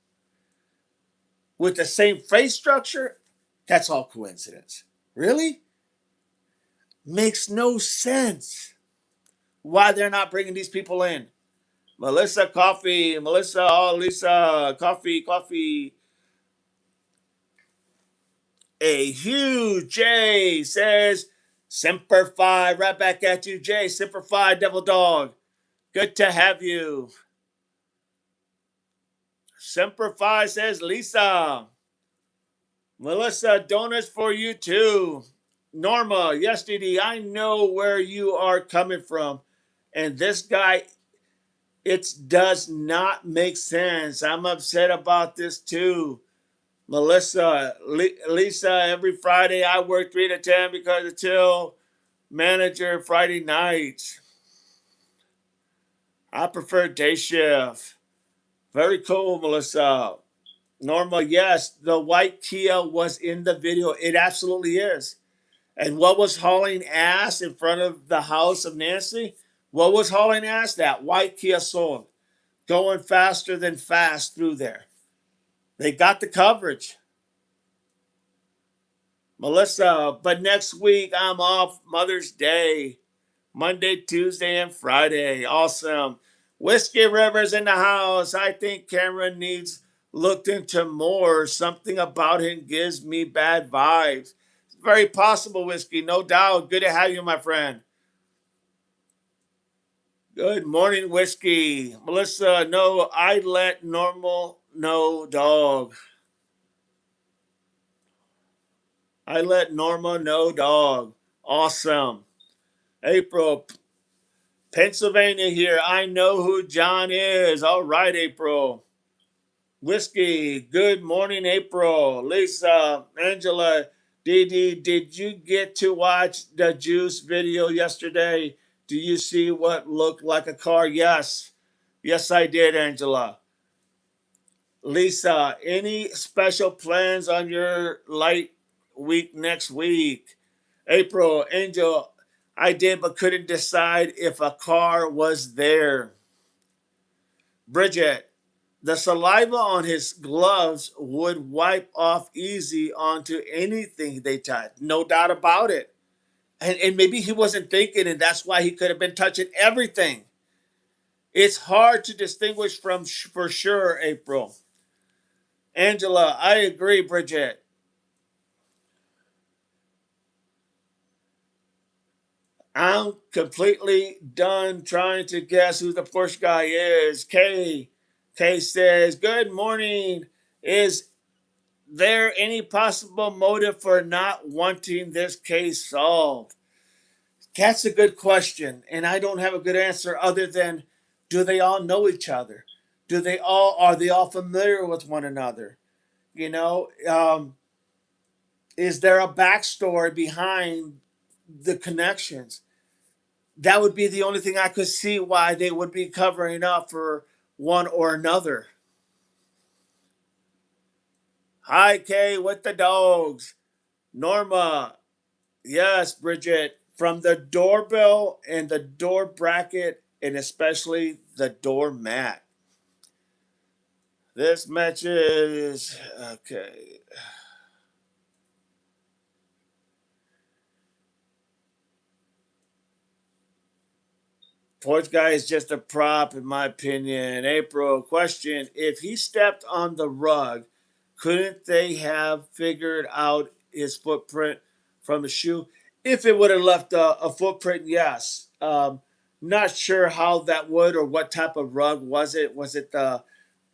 with the same face structure. That's all coincidence. Really? Makes no sense why they're not bringing these people in. Melissa, coffee. Melissa, oh, Lisa, coffee, coffee. A huge J says, Semper Fi. Right back at you, Jay. Semper Fi, Devil Dog. Good to have you. Semper Fi says, Lisa. Melissa, donuts for you too. Norma, yes, DD, I know where you are coming from. And this guy, it does not make sense. I'm upset about this too. Melissa, Lisa, every Friday I work 3 to 10 because until manager Friday nights. I prefer day shift. Very cool, Melissa. Norma, yes, the white Kia was in the video. It absolutely is. And what was hauling ass in front of the house of Nancy? What was hauling ass? That white Kia Soul. Going faster than fast through there. They got the coverage. Melissa, but next week I'm off Mother's Day. Monday, Tuesday, and Friday. Awesome. Whiskey Rivers in the house. I think Cameron needs looked into more. Something about him gives me bad vibes. Very possible, Whiskey, no doubt. Good to have you, my friend. Good morning, Whiskey. Melissa, no, I let normal no dog. I let Norma know dog. Awesome. April, Pennsylvania here. I know who John is. All right, April. Whiskey, good morning, April. Lisa, Angela, Dee, did you get to watch the Juice video yesterday? Do you see what looked like a car? Yes. Yes, I did, Angela. Lisa, any special plans on your light week next week? April, Angel, I did but couldn't decide if a car was there. Bridget, the saliva on his gloves would wipe off easy onto anything they touched. No doubt about it. And maybe he wasn't thinking, and that's why he could have been touching everything. It's hard to distinguish from for sure, April. Angela, I agree, Bridget. I'm completely done trying to guess who the Porsche guy is. Kay says, good morning. Is there any possible motive for not wanting this case solved? That's a good question, and I don't have a good answer other than, do they all know each other? Are they all familiar with one another? You know, is there a backstory behind the connections? That would be the only thing I could see why they would be covering up for one or another. Hi, Kay, with the dogs. Norma, yes, Bridget, from the doorbell and the door bracket, and especially the doormat. This match is okay. Fourth guy is just a prop, in my opinion. April, question. If he stepped on the rug, couldn't they have figured out his footprint from his shoe? If it would have left a footprint, yes. Not sure how that would or what type of rug was it. Was it the,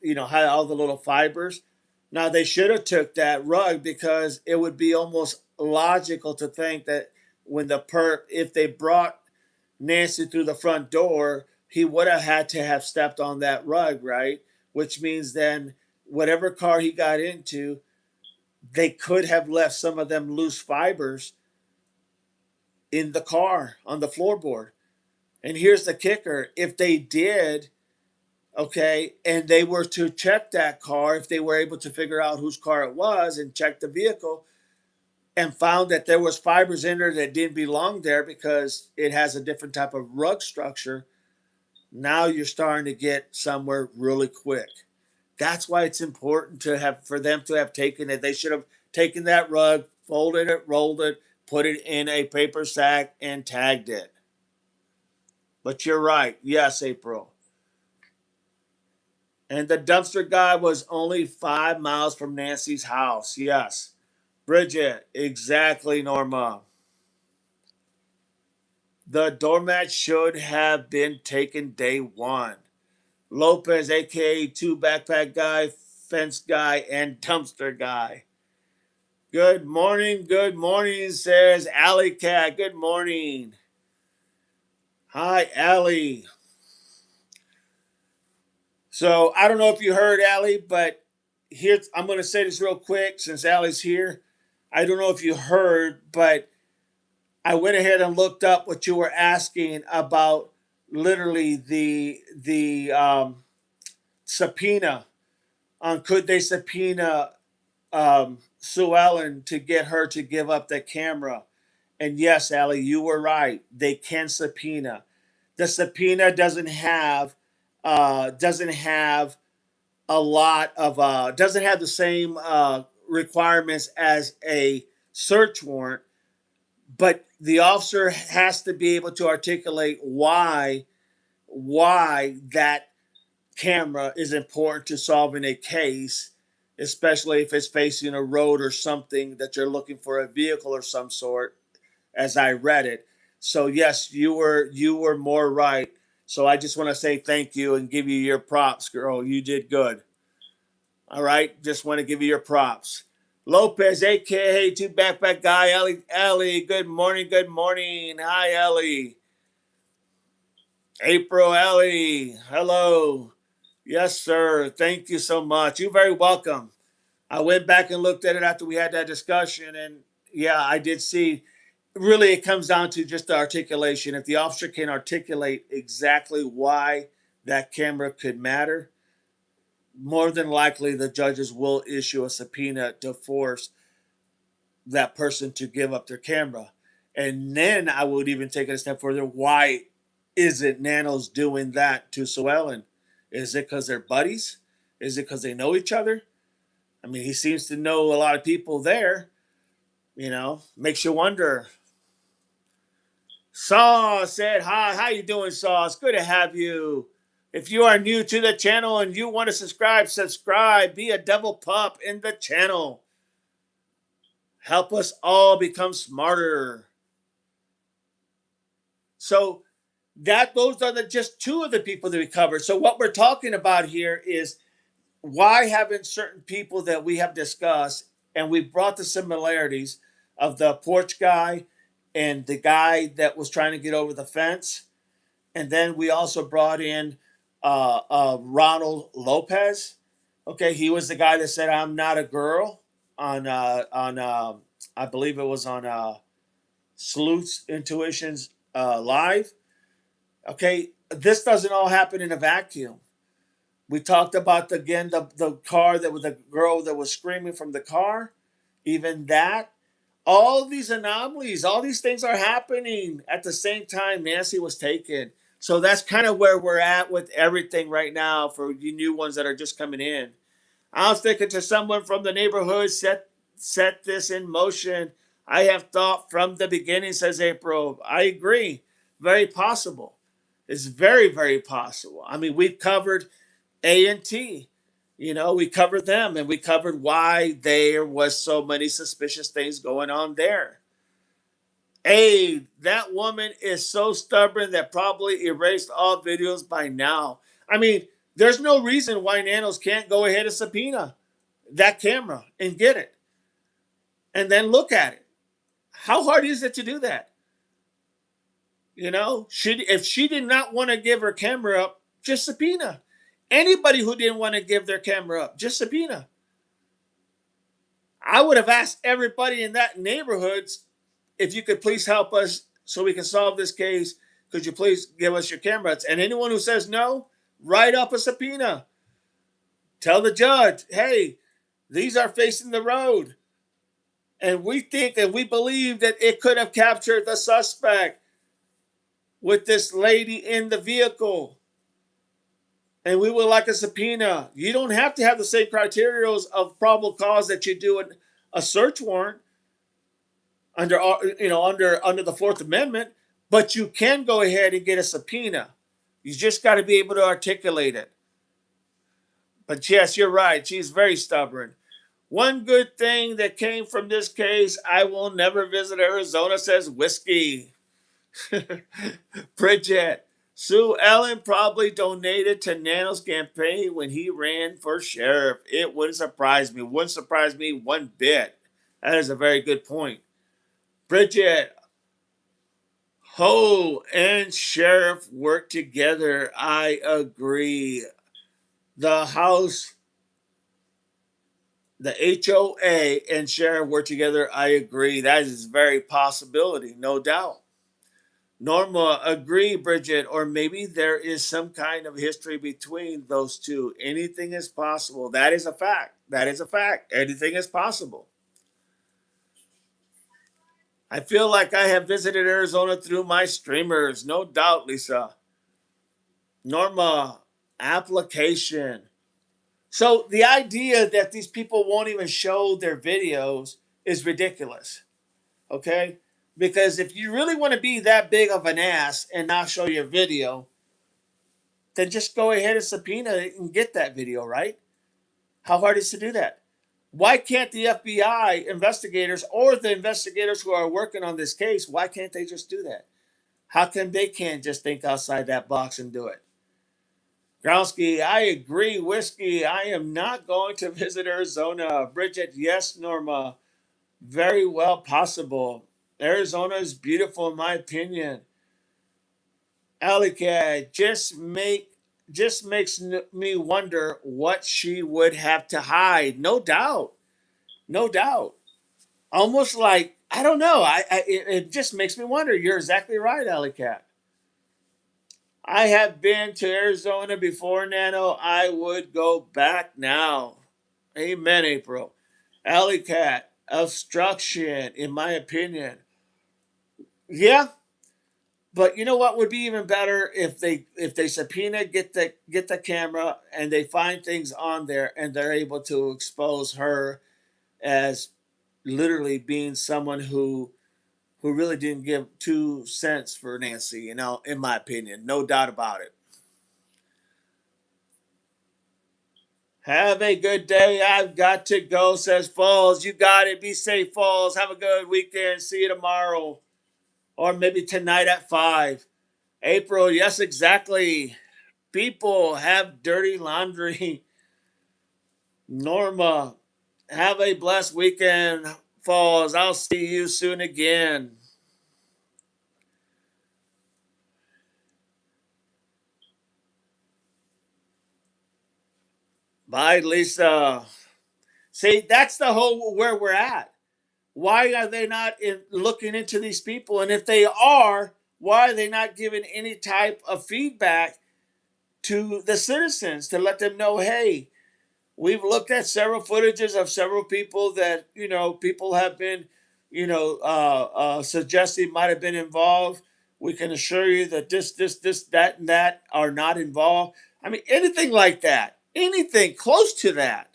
had all the little fibers? Now they should have took that rug because it would be almost logical to think that when if they brought Nancy through the front door, he would have had to have stepped on that rug, right? Which means then whatever car he got into, they could have left some of them loose fibers in the car on the floorboard. And here's the kicker: if they did, okay, and they were to check that car, if they were able to figure out whose car it was and check the vehicle and found that there was fibers in there that didn't belong there because it has a different type of rug structure, now you're starting to get somewhere really quick. That's why it's important to have for them to have taken it. They should have taken that rug, folded it, rolled it, put it in a paper sack, and tagged it. But you're right. Yes, April. And the dumpster guy was only 5 miles from Nancy's house. Yes. Bridget, exactly, Norma. The doormat should have been taken day one. Lopez, aka two backpack guy, fence guy, and dumpster guy. Good morning, says Alley Cat. Good morning. Hi, Allie. So I don't know if you heard Allie, but here I'm going to say this real quick since Allie's here. I don't know if you heard, but I went ahead and looked up what you were asking about. Literally the subpoena on could they subpoena Sue Ellen to get her to give up the camera. And yes, Allie, you were right. They can subpoena. The subpoena doesn't have a lot of doesn't have the same requirements as a search warrant, but the officer has to be able to articulate why that camera is important to solving a case, especially if it's facing a road or something that you're looking for a vehicle or some sort, as I read it. So yes, you were more right. So I just want to say thank you and give you your props, girl. You did good. All right, just want to give you your props. Lopez, aka two backpack guy, Ellie. Good morning, good morning. Hi, Ellie. April, Ellie. Hello. Yes, sir. Thank you so much. You're very welcome. I went back and looked at it after we had that discussion, and yeah, I did see. Really, it comes down to just the articulation. If the officer can articulate exactly why that camera could matter, more than likely the judges will issue a subpoena to force that person to give up their camera. And then I would even take it a step further. Why is it Nano's doing that to Sue Ellen? Is it because they're buddies? Is it because they know each other? I mean, he seems to know a lot of people there. Makes you wonder. Saw said, hi, how you doing, Saw? It's good to have you. If you are new to the channel and you want to subscribe. Be a double pup in the channel. Help us all become smarter. So that those are just two of the people that we covered. So what we're talking about here is why haven't certain people that we have discussed, and we've brought the similarities of the porch guy and the guy that was trying to get over the fence, and then we also brought in Ronald Lopez. Okay, he was the guy that said I'm not a girl on I believe it was on Sleuth's Intuitions live. Okay, this doesn't all happen in a vacuum. We talked about the car that was the girl that was screaming from the car. Even that, all these anomalies, all these things are happening at the same time Nancy was taken. So that's kind of where we're at with everything right now for you new ones that are just coming in. I was thinking to someone from the neighborhood set this in motion. I have thought from the beginning, says April. I agree. Very possible. It's very, very possible. I mean, we've covered A&T. You know, we covered them and we covered why there was so many suspicious things going on there. That woman is so stubborn that probably erased all videos by now. I mean, there's no reason why Nanos can't go ahead and subpoena that camera and get it and then look at it. How hard is it to do that? You know, if she did not want to give her camera up, just subpoena. Anybody who didn't want to give their camera up, just subpoena. I would have asked everybody in that neighborhood if you could please help us so we can solve this case. Could you please give us your cameras? And anyone who says no, write up a subpoena. Tell the judge, hey, these are facing the road. And we think and we believe that it could have captured the suspect with this lady in the vehicle. And we would like a subpoena. You don't have to have the same criteria of probable cause that you do in a search warrant under the Fourth Amendment, but you can go ahead and get a subpoena. You just got to be able to articulate it. But yes, you're right. She's very stubborn. One good thing that came from this case, I will never visit Arizona, says Whiskey. Bridget. Sue Ellen probably donated to Nano's campaign when he ran for sheriff. It wouldn't surprise me. Wouldn't surprise me one bit. That is a very good point. Bridget. Ho and sheriff work together. I agree. The House, the HOA and sheriff work together. I agree. That is very possibility, no doubt. Norma, agree, Bridget, or maybe there is some kind of history between those two. Anything is possible. That is a fact. That is a fact. Anything is possible. I feel like I have visited Arizona through my streamers. No doubt, Lisa. Norma, application. So the idea that these people won't even show their videos is ridiculous. Okay? Because if you really want to be that big of an ass and not show your video, then just go ahead and subpoena it and get that video, right? How hard is it to do that? Why can't the FBI investigators or the investigators who are working on this case, why can't they just do that? How come they can't just think outside that box and do it? Growski, I agree. Whiskey, I am not going to visit Arizona. Bridget, yes, Norma. Very well possible. Arizona is beautiful in my opinion. Alicat, just makes me wonder what she would have to hide. No doubt. No doubt. Almost like, I don't know. It just makes me wonder. You're exactly right, Alicat. I have been to Arizona before, Nano. I would go back now. Amen, April. Alley Cat, obstruction, in my opinion. Yeah, but you know what would be even better if they subpoena, get the camera, and they find things on there, and they're able to expose her as literally being someone who really didn't give 2 cents for Nancy. In my opinion, no doubt about it. Have a good day. I've got to go, says Falls. You got it. Be safe, Falls. Have a good weekend. See you tomorrow. Or maybe tonight at 5. April, yes, exactly. People have dirty laundry. Norma, have a blessed weekend, Falls. I'll see you soon again. Bye, Lisa. See, that's the whole where we're at. Why are they not looking into these people? And if they are, why are they not giving any type of feedback to the citizens to let them know, hey, we've looked at several footages of several people that, people have been, suggesting might have been involved. We can assure you that this, that, and that are not involved. I mean, anything like that, anything close to that.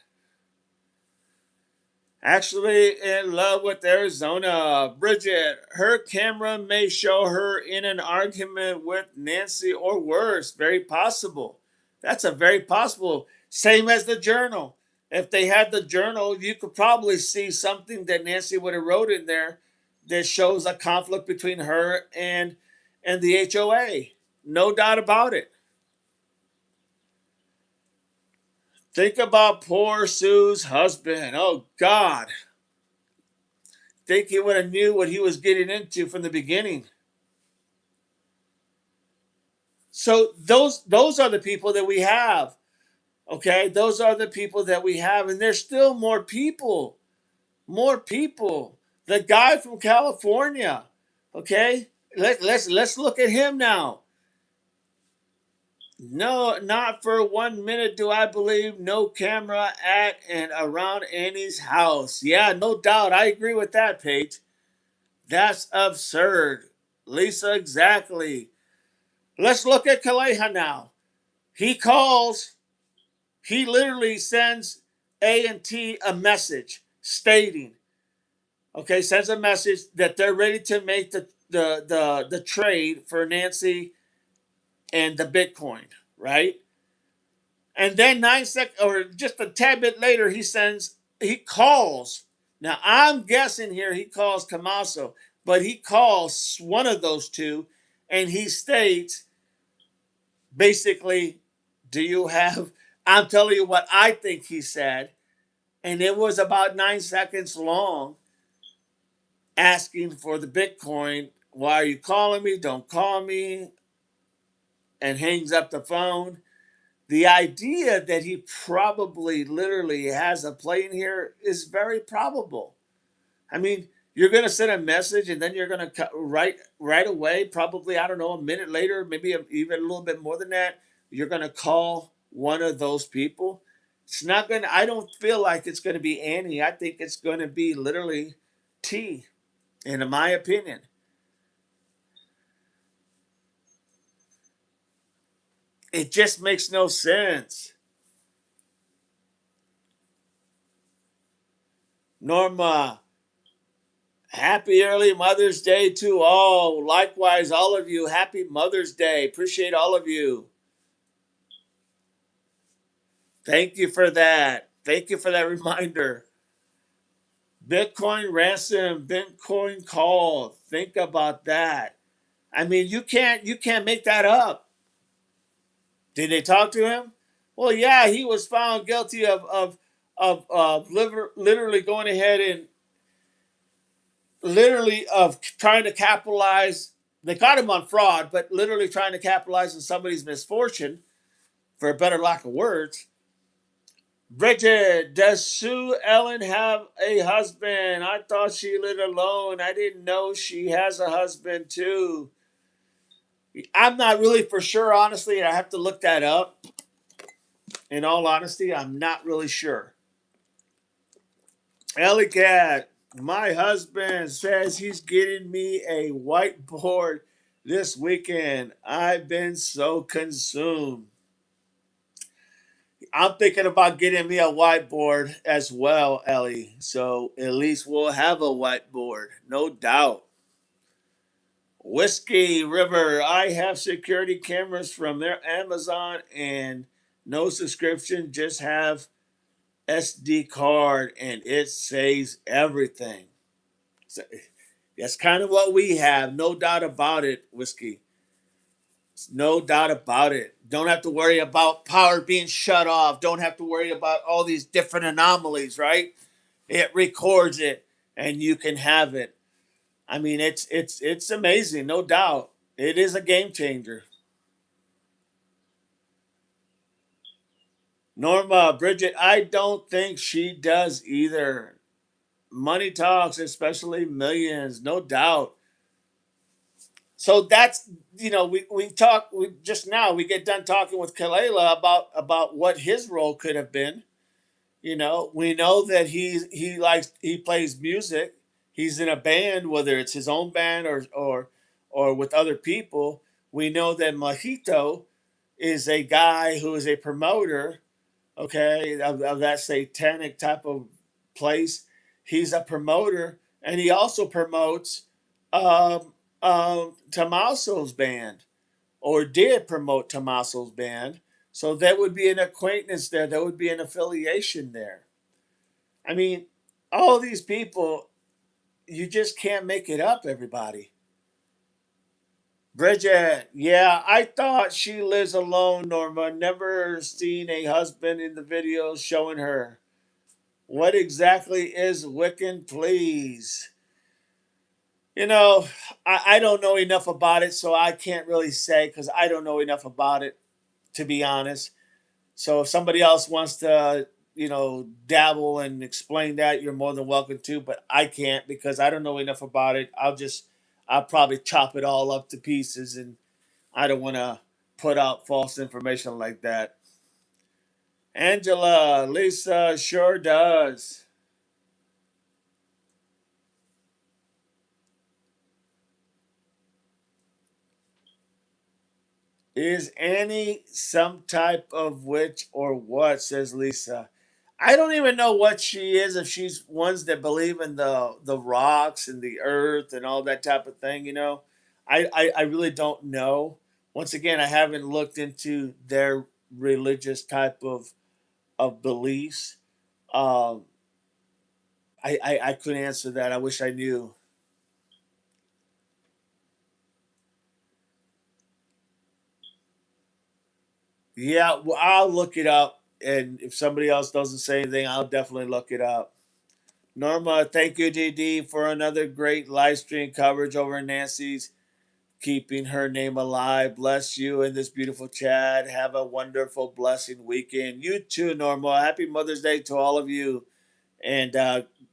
Actually in love with Arizona. Bridget, her camera may show her in an argument with Nancy or worse. Very possible. That's a very possible. Same as the journal. If they had the journal, you could probably see something that Nancy would have wrote in there that shows a conflict between her and the HOA. No doubt about it. Think about poor Sue's husband. Oh God. Think he would have knew what he was getting into from the beginning. So those are the people that we have. Okay, those are the people that we have, and there's still more people. More people. The guy from California. Okay, let's look at him now. No, not for 1 minute do I believe no camera at and around Annie's house. Yeah, no doubt. I agree with that, Paige. That's absurd. Lisa, exactly. Let's look at Kaleha now. He calls, he literally sends A&T a message stating, okay, sends a message that they're ready to make the trade for Nancy and the Bitcoin, right? And then 9 seconds or just a tad bit later, he calls. Now I'm guessing here he calls Tommaso, but he calls one of those two and he states basically, do you have, I'm telling you what I think he said, and it was about 9 seconds long, asking for the Bitcoin. Why are you calling me? Don't call me. And hangs up the phone. The idea that he probably literally has a play in here is very probable. I mean, you're going to send a message and then you're going to right away, probably, I don't know, a minute later, maybe even a little bit more than that, you're going to call one of those people. It's not going to, I don't feel like it's going to be Annie. I think it's going to be literally T, in my opinion. It just makes no sense. Norma, happy early Mother's Day to all. Likewise, all of you, happy Mother's Day. Appreciate all of you. Thank you for that. Thank you for that reminder. Bitcoin ransom, Bitcoin call. Think about that. I mean, you can't make that up. Did they talk to him? Well, yeah, he was found guilty of literally going ahead and literally of trying to capitalize. They caught him on fraud, but literally trying to capitalize on somebody's misfortune, for a better lack of words. Bridget, does Sue Ellen have a husband? I thought she lived alone. I didn't know she has a husband too. I'm not really for sure, honestly. I have to look that up. In all honesty, I'm not really sure. Ellie Cat, my husband says he's getting me a whiteboard this weekend. I've been so consumed. I'm thinking about getting me a whiteboard as well, Ellie. So at least we'll have a whiteboard, no doubt. Whiskey River, I have security cameras from their Amazon and no subscription, just have SD card and it saves everything. So that's kind of what we have, no doubt about it, Whiskey. No doubt about it. Don't have to worry about power being shut off. Don't have to worry about all these different anomalies, right? It records it and you can have it. I mean, it's amazing, no doubt. It is a game changer. Norma, Bridget, I don't think she does either. Money talks, especially millions, no doubt. So that's, we talk we just now we get done talking with Kalela about what his role could have been. We know that he plays music. He's in a band, whether it's his own band or with other people. We know that Mojito is a guy who is a promoter, okay, of that satanic type of place. He's a promoter, and he also promotes Tommaso's band, or did promote Tommaso's band. So there would be an acquaintance there. There would be an affiliation there. I mean, all these people, you just can't make it up, everybody. Bridget, yeah, I thought she lives alone, Norma. Never seen a husband in the videos showing her. What exactly is Wiccan, please? You know, I don't know enough about it, so I can't really say because I don't know enough about it, to be honest. So if somebody else wants to, dabble and explain that, you're more than welcome to. But I can't because I don't know enough about it. I'll probably chop it all up to pieces, and I don't want to put out false information like that. Angela, Lisa sure does. Is Annie some type of witch or what? Says Lisa. I don't even know what she is. If she's ones that believe in the rocks and the earth and all that type of thing, I really don't know. Once again, I haven't looked into their religious type of beliefs. Um, I couldn't answer that. I wish I knew. Yeah, well, I'll look it up, and if somebody else doesn't say anything, I'll definitely look it up. Norma, thank you, DD, for another great live stream coverage over Nancy's, keeping her name alive. Bless you in this beautiful chat. Have a wonderful, blessing weekend. You too, Norma. Happy Mother's Day to all of you. And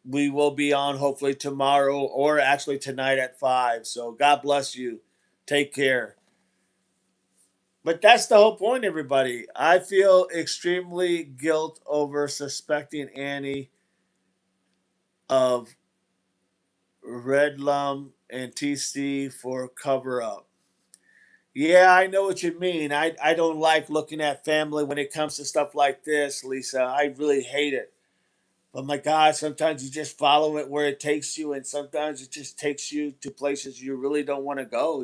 we will be on hopefully tomorrow or actually tonight at 5. So God bless you. Take care. But that's the whole point, everybody. I feel extremely guilt over suspecting Annie of Redlum and TC for cover up. Yeah, I know what you mean. I don't like looking at family when it comes to stuff like this, Lisa. I really hate it. But my God, sometimes you just follow it where it takes you, and sometimes it just takes you to places you really don't want to go.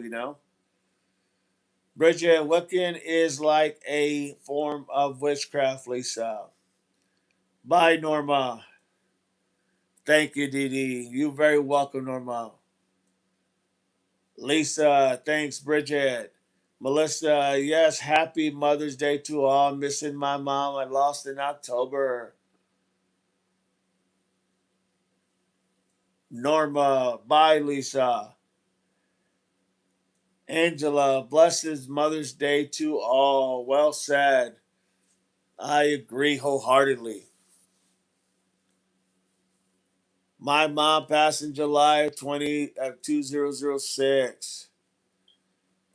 Bridget, Wiccan is like a form of witchcraft, Lisa. Bye, Norma. Thank you, Dee Dee. You're very welcome, Norma. Lisa, thanks, Bridget. Melissa, yes, happy Mother's Day to all. Missing my mom. I lost in October. Norma, bye, Lisa. Angela, blessed Mother's Day to all. Well said. I agree wholeheartedly. My mom passed in July of 2006.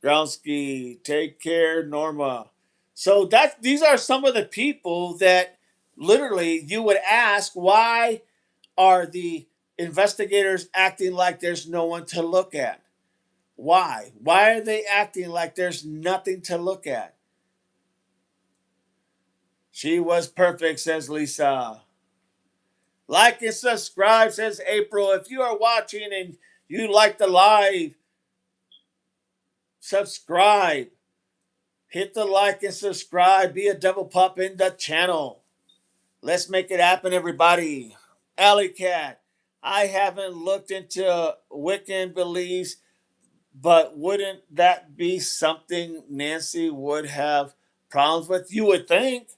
Gronsky, take care, Norma. So these are some of the people that literally you would ask, why are the investigators acting like there's no one to look at? Why? Why are they acting like there's nothing to look at? She was perfect, says Lisa. Like and subscribe, says April. If you are watching and you like the live, subscribe. Hit the like and subscribe. Be a devil pup in the channel. Let's make it happen, everybody. Alley Cat. I haven't looked into Wiccan beliefs, but wouldn't that be something Nancy would have problems with? You would think.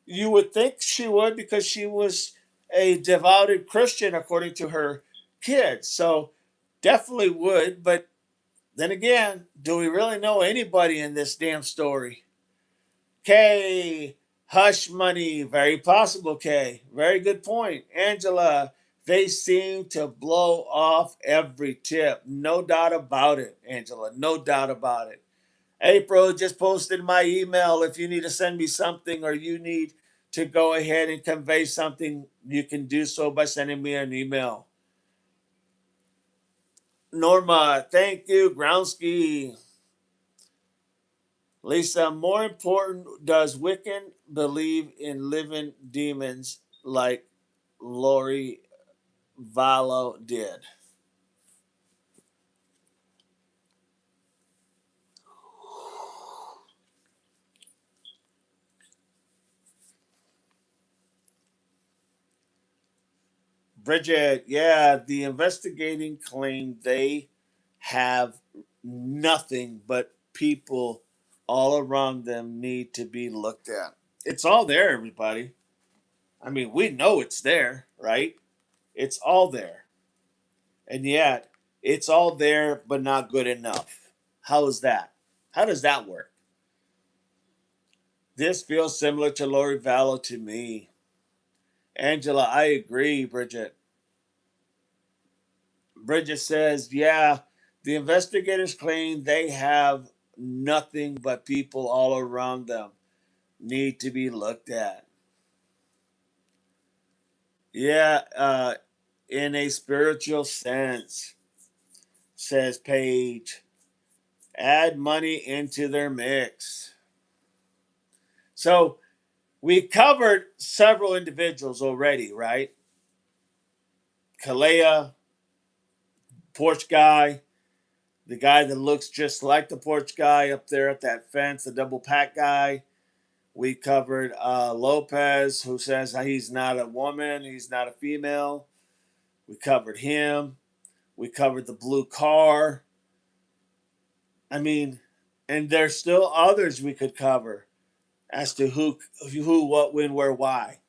You would think she would because she was a devoted Christian according to her kids. So definitely would. But then again, do we really know anybody in this damn story? Kay, hush money. Very possible, Kay. Very good point. Angela, they seem to blow off every tip. No doubt about it, Angela. No doubt about it. April just posted my email. If you need to send me something or you need to go ahead and convey something, you can do so by sending me an email. Norma, thank you. Groundsky. Lisa, more important, does Wiccan believe in living demons like Lori? Vallow did. Bridget, yeah, the investigating claim they have nothing but people all around them need to be looked at. It's all there, everybody. I mean, we know it's there, right? It's all there. And yet, it's all there, but not good enough. How is that? How does that work? This feels similar to Lori Vallow to me. Angela, I agree, Bridget. Bridget says, yeah, the investigators claim they have nothing but people all around them need to be looked at. Yeah, in a spiritual sense, says Paige. Add money into their mix. So we covered several individuals already, right? Kalea, porch guy, the guy that looks just like the porch guy up there at that fence, the double pack guy. We covered Lopez, who says he's not a woman, he's not a female. We covered him. We covered the blue car. I mean, and there's still others we could cover as to who, what, when, where, why.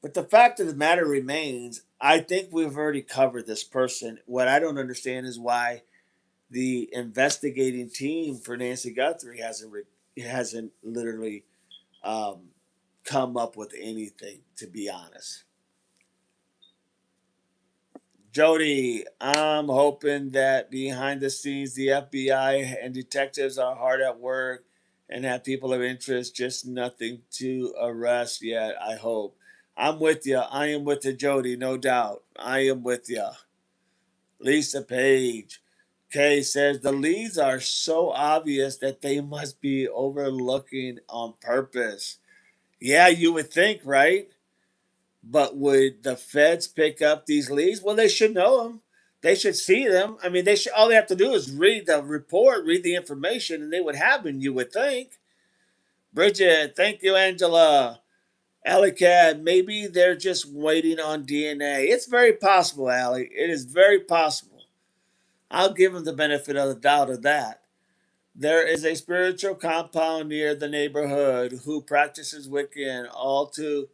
But the fact of the matter remains, I think we've already covered this person. What I don't understand is why the investigating team for Nancy Guthrie hasn't literally um, come up with anything. To be honest, Jody, I'm hoping that behind the scenes, the FBI and detectives are hard at work and have people of interest, just nothing to arrest yet. I hope. I'm with you. I am with you, Jody, no doubt. I am with you. Lisa Page. Kay says the leads are so obvious that they must be overlooking on purpose. Yeah, you would think, right? But would the feds pick up these leads? Well, they should know them. They should see them. I mean, they should. All they have to do is read the report, read the information, and they would have them. You would think. Bridget, thank you, Angela. Allie, maybe they're just waiting on DNA. It's very possible, Allie. It is very possible. I'll give them the benefit of the doubt of that. There is a spiritual compound near the neighborhood who practices Wiccan, all too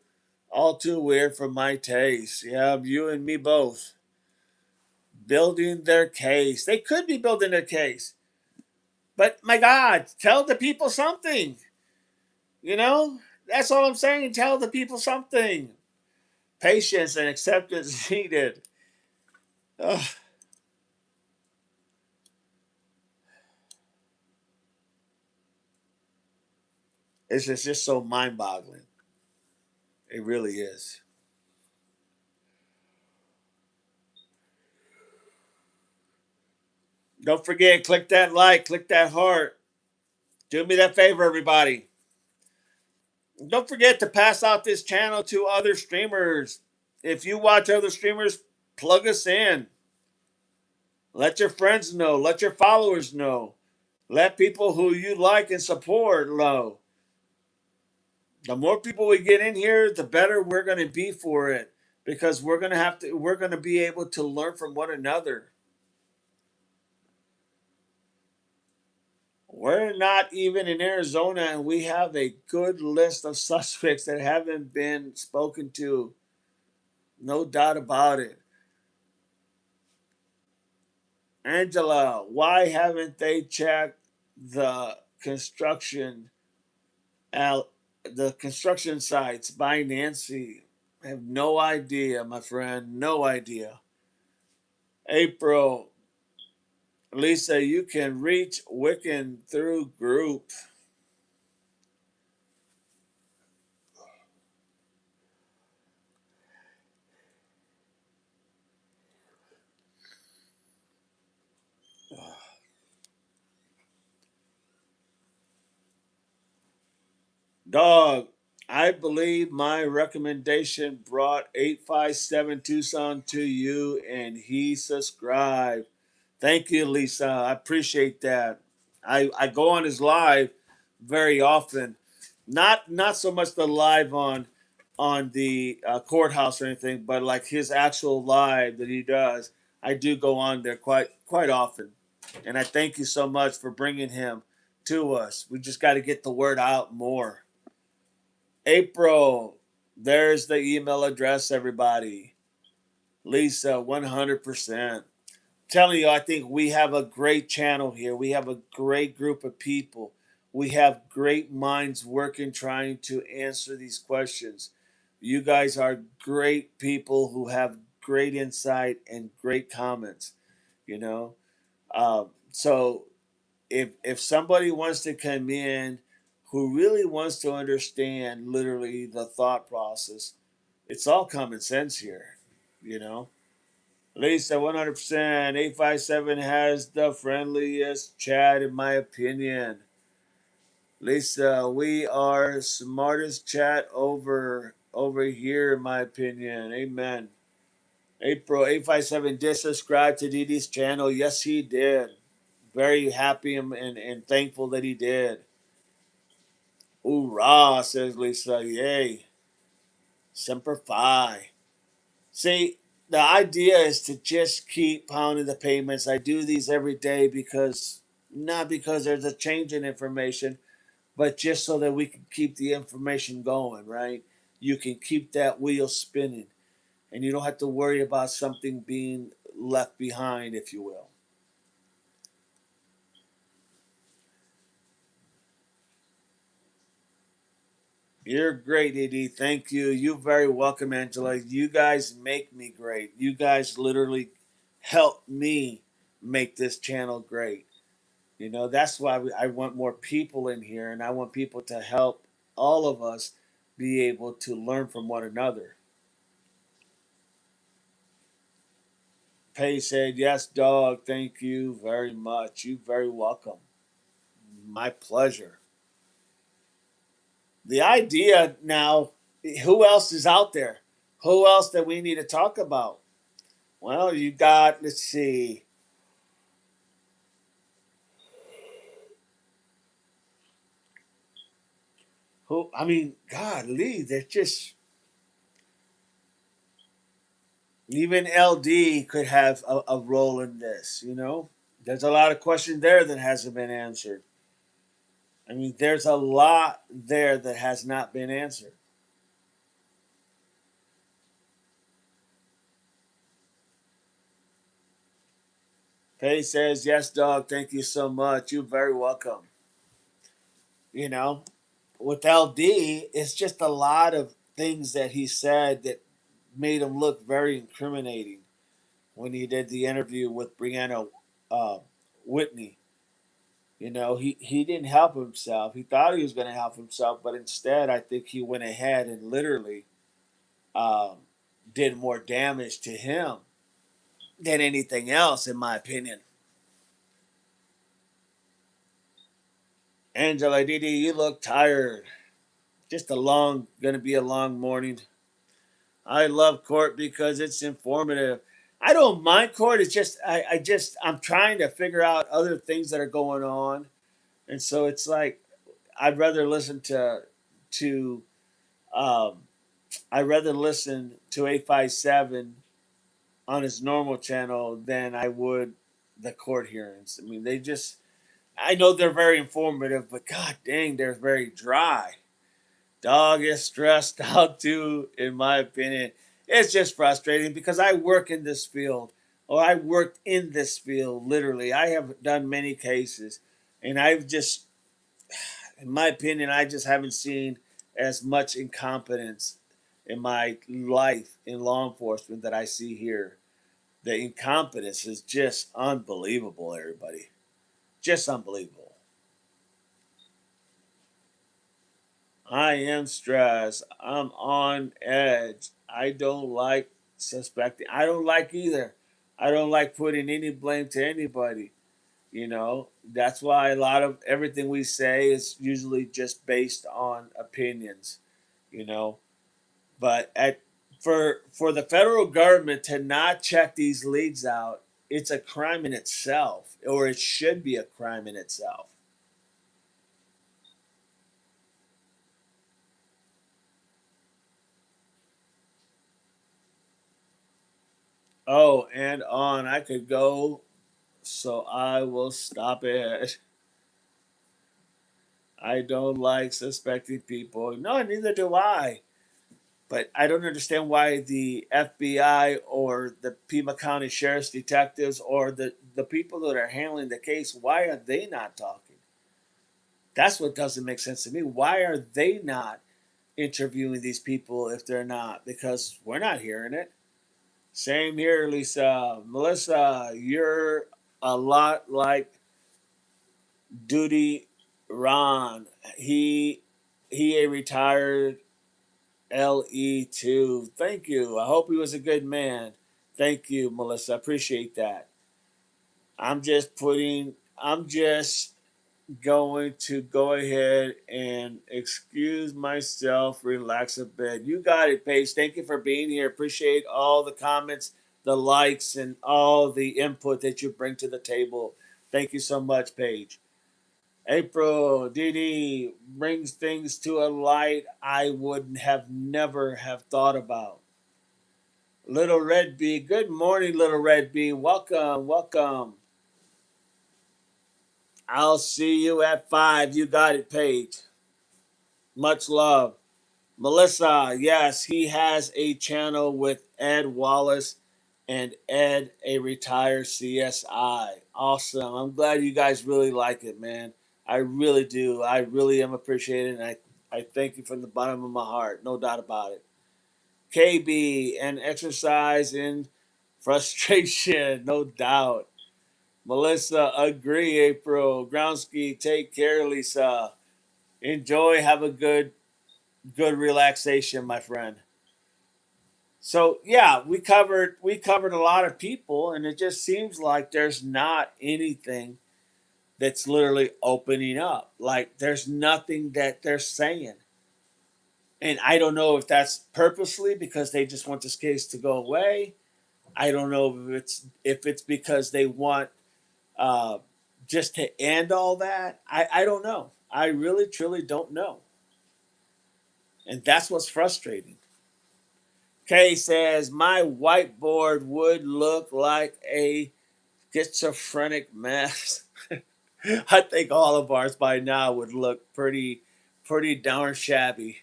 weird for my taste. Yeah, you and me both. Building their case. They could be building their case. But my God, tell the people something. You know? That's all I'm saying. Tell the people something. Patience and acceptance needed. Ugh, it's just so mind boggling. It really is. Don't forget, click that like, click that heart. Do me that favor, everybody. Don't forget to pass out this channel to other streamers. If you watch other streamers, plug us in. Let your friends know. Let your followers know. Let people who you like and support know. The more people we get in here, the better we're going to be for it because we're going to be able to learn from one another. We're not even in Arizona and we have a good list of suspects that haven't been spoken to. No doubt about it. Angela, why haven't they checked the al- construction sites by Nancy? I have no idea, my friend. No idea. April, Lisa, you can reach Wiccan through group. Dog, I believe my recommendation brought 857 Tucson to you, and he subscribed. Thank you, Lisa. I appreciate that. I go on his live very often. Not so much the live on the courthouse or anything, but like his actual live that he does. I do go on there quite often, and I thank you so much for bringing him to us. We just got to get the word out more. April, there's the email address, everybody. Lisa, 100%. Telling you, I think we have a great channel here. We have a great group of people. We have great minds working trying to answer these questions. You guys are great people who have great insight and great comments, you know. So if somebody wants to come in who really wants to understand literally the thought process, it's all common sense here, you know. Lisa, 100%. 857 has the friendliest chat, in my opinion. Lisa, we are smartest chat over here, in my opinion. Amen. April 857 did subscribe to Didi's channel. Yes, he did. Very happy and thankful that he did. Hoorah, says Lisa. Yay. Semper Fi. See, the idea is to just keep pounding the payments. I do these every day because, not because there's a change in information, but just so that we can keep the information going, right? You can keep that wheel spinning and you don't have to worry about something being left behind, if you will. You're great, Edie. Thank you. You're very welcome, Angela. You guys make me great. You guys literally help me make this channel great. You know, that's why I want more people in here, and I want people to help all of us be able to learn from one another. Pay said, yes, dog. Thank you very much. You very welcome. My pleasure. The idea now, who else is out there? Who else that we need to talk about? Well, you got, let's see. Who, I mean, God, Lee, they're just, even LD could have a role in this, you know? There's a lot of questions there that hasn't been answered. I mean, there's a lot there that has not been answered. Faye says, yes, dog, thank you so much. You're very welcome. You know, with LD, it's just a lot of things that he said that made him look very incriminating when he did the interview with Brianna uh, Whitney. You know, he didn't help himself. He thought he was going to help himself, but instead, I think he went ahead and literally um, did more damage to him than anything else, in my opinion. Angela Didi, you look tired. Just gonna be a long morning. I love court because it's informative. I don't mind court. It's just, I'm trying to figure out other things that are going on. And so it's like, I'd rather listen to, um, I'd rather listen to 857 on his normal channel than I would the court hearings. I mean, they just, I know they're very informative, but god dang, they're very dry. Dog is stressed out too, in my opinion. It's just frustrating because I work in this field, or I worked in this field literally. I have done many cases, and I've just, in my opinion, I just haven't seen as much incompetence in my life in law enforcement that I see here. The incompetence is just unbelievable, everybody. Just unbelievable. I am stressed. I'm on edge. I don't like suspecting. I don't like either. I don't like putting any blame to anybody. You know, that's why a lot of everything we say is usually just based on opinions. you know. But for the federal government to not check these leads out, it's a crime in itself, or it should be a crime in itself. Oh, and on I could go, so I will stop it. I don't like suspecting people. No, neither do I. But I don't understand why the FBI or the Pima County Sheriff's detectives or the people that are handling the case, why are they not talking? That's what doesn't make sense to me. Why are they not interviewing these people if they're not? Because we're not hearing it. Same here, Lisa. Melissa, you're a lot like Duty Ron. He he a retired LE2. Thank you. I hope he was a good man. Thank you, Melissa. Appreciate that. I'm just going to go ahead and excuse myself, relax a bit. You got it, Paige. Thank you for being here. Appreciate all the comments, the likes, and all the input that you bring to the table. Thank you so much, Paige. April, Didi brings things to a light I would have never have thought about. Little Red Bee, good morning, Little Red Bee. Welcome, welcome. I'll see you at 5. You got it, Paige. Much love. Melissa, yes, he has a channel with Ed Wallace and Ed, a retired CSI. Awesome. I'm glad you guys really like it, man. I really do. I really am appreciating it. And I thank you from the bottom of my heart. No doubt about it. KB and exercise in frustration. No doubt. Melissa, agree, April. Groundsky, take care, Lisa. Enjoy. Have a good relaxation, my friend. So yeah, we covered a lot of people, and it just seems like there's not anything that's literally opening up. Like there's nothing that they're saying, and I don't know if that's purposely because they just want this case to go away. I don't know if it's because they want uh, just to end all that. I don't know. I really truly don't know, and that's what's frustrating. Kay says my whiteboard would look like a schizophrenic mess. I think all of ours by now would look pretty darn shabby.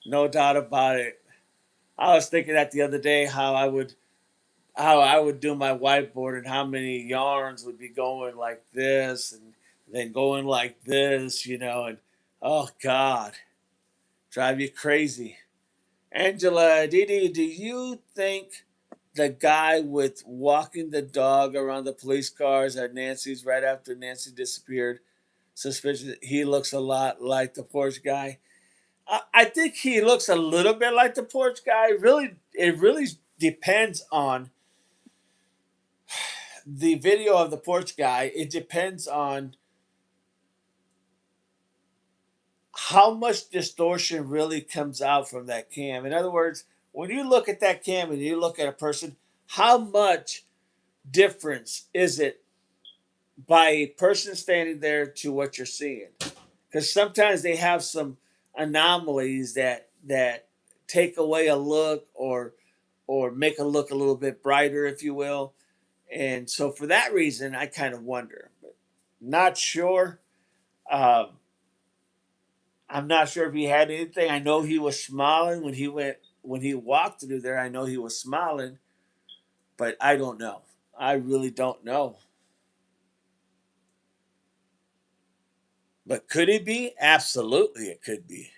No doubt about it. I was thinking that the other day how I would do my whiteboard and how many yarns would be going like this and then going like this, and oh God, drive you crazy. Angela, Didi, do you think the guy with walking the dog around the police cars at Nancy's right after Nancy disappeared, suspicious, he looks a lot like the porch guy? I think he looks a little bit like the porch guy. Really, it really depends on the video of the porch guy. It depends on how much distortion really comes out from that cam. In other words, when you look at that cam and you look at a person, how much difference is it by a person standing there to what you're seeing? Because sometimes they have some anomalies that take away a look or make a look a little bit brighter, if you will. And so for that reason, I kind of wonder. But not sure. Um, I'm not sure if he had anything. I know he was smiling when he walked through there. I know he was smiling, but I don't know. I really don't know. But could it be? Absolutely, it could be.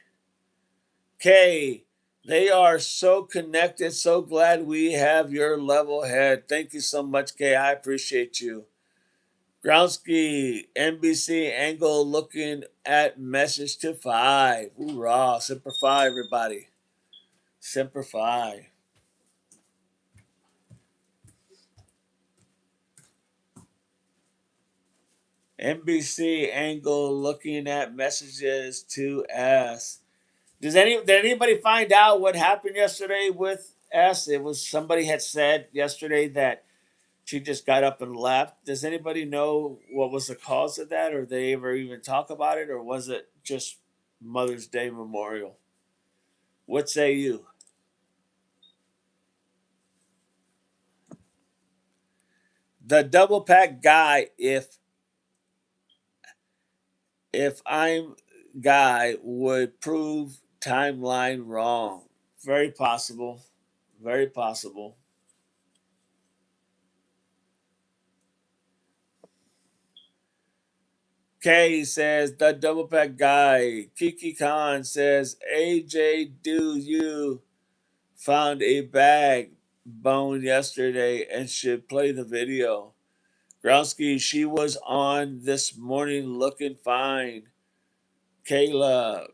Kay, they are so connected. So glad we have your level head. Thank you so much, Kay. I appreciate you. Groundsky, NBC angle looking at message to 5. Hoorah. Semper Fi, everybody. Semper Fi. NBC angle looking at messages to S. Did anybody find out what happened yesterday with S? It was somebody had said yesterday that she just got up and left. Does anybody know what was the cause of that, or they ever even talk about it, or was it just Mother's Day memorial? What say you? The double pack guy, if I'm guy, would prove timeline wrong. Very possible. Very possible. Kay says the double pack guy. Kiki Khan says AJ, do you found a bag bone yesterday and should play the video. Growski, she was on this morning looking fine. Kayla,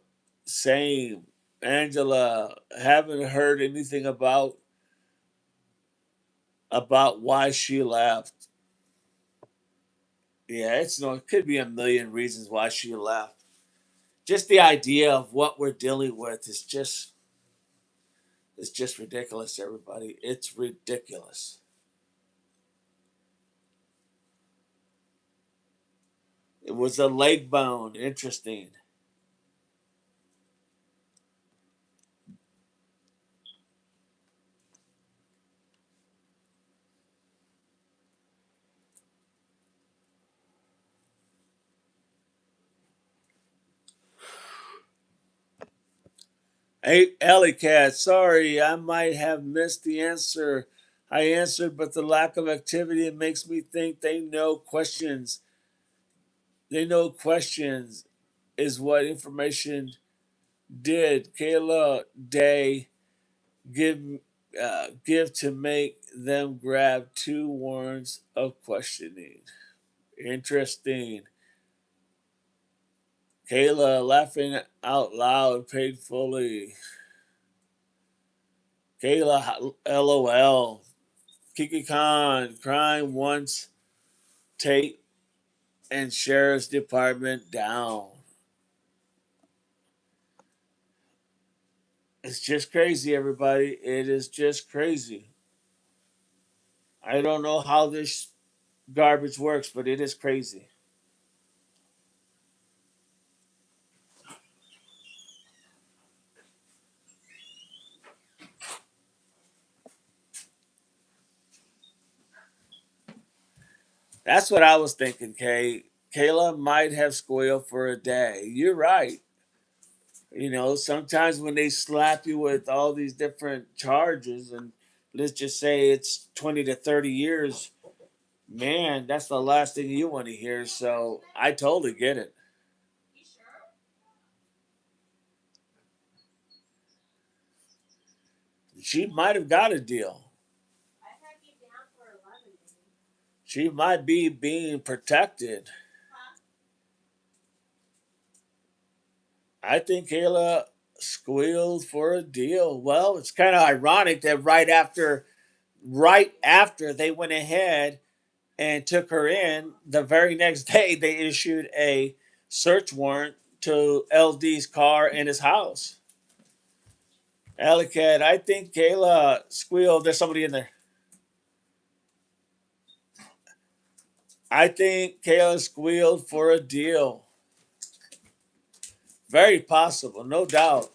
same. Angela, haven't heard anything about why she left. Yeah, it's no. It could be a million reasons why she left. Just the idea of what we're dealing with is just ridiculous. Everybody, it's ridiculous. It was a leg bone. Interesting. Hey, Alley Cat, sorry, I might have missed the answer. I answered, but the lack of activity it makes me think they know questions. They know questions is what information did Kayla Day give to make them grab two warrants of questioning. Interesting. Kayla laughing out loud, paid fully. Kayla, LOL. Kiki Khan, crime once tape and sheriff's department down. It's just crazy, everybody. It is just crazy. I don't know how this garbage works, but it is crazy. That's what I was thinking, Kay. Kayla might have squealed for a day. You're right. Sometimes when they slap you with all these different charges, and let's just say it's 20 to 30 years, man, that's the last thing you want to hear. So I totally get it. She might have got a deal. She might be being protected. I think Kayla squealed for a deal. Well, it's kind of ironic that right after they went ahead and took her in, the very next day they issued a search warrant to LD's car and his house. Alicat, I think Kayla squealed. There's somebody in there. I think Kayla squealed for a deal. Very possible, no doubt.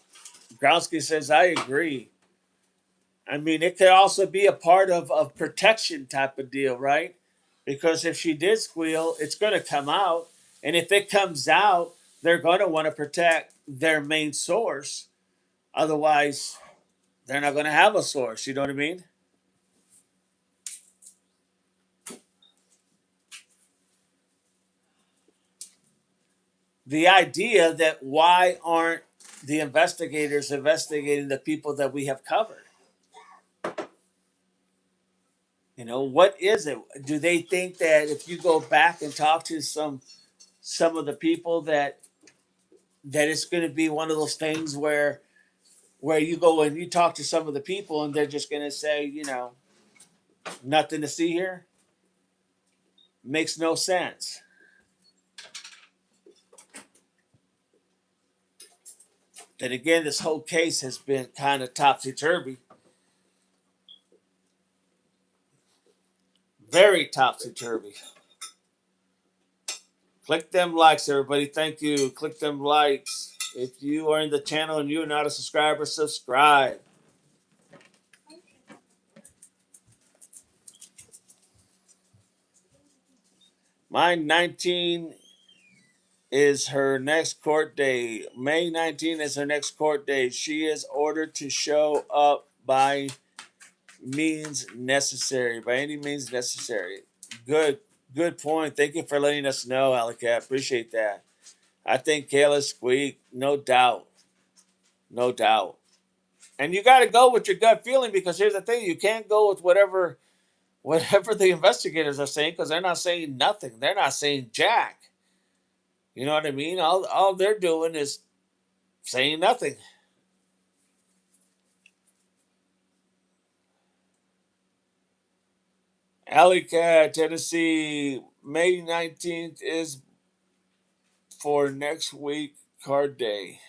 Gronsky says, I agree. I mean, it could also be a part of protection type of deal, right? Because if she did squeal, it's going to come out. And if it comes out, they're going to want to protect their main source. Otherwise, they're not going to have a source. You know what I mean? The idea that why aren't the investigators investigating the people that we have covered? What is it? Do they think that if you go back and talk to some of the people that it's going to be one of those things where you go and you talk to some of the people and they're just going to say, nothing to see here? Makes no sense. Then again, this whole case has been kind of topsy turvy, very topsy turvy. Click them likes, everybody. Thank you. Click them likes. If you are in the channel and you're not a subscriber, subscribe. My 19 is her next court day. May 19 is her next court day. She is ordered to show up by means necessary, by any means necessary. Good, good point. Thank you for letting us know, Alicat. Appreciate that. I think Kayla squeaked, no doubt, no doubt. And you got to go with your gut feeling because here's the thing: you can't go with whatever the investigators are saying because they're not saying nothing. They're not saying jack. You know what I mean? All they're doing is saying nothing. Alley Cat, Tennessee, May 19th is for next week card day.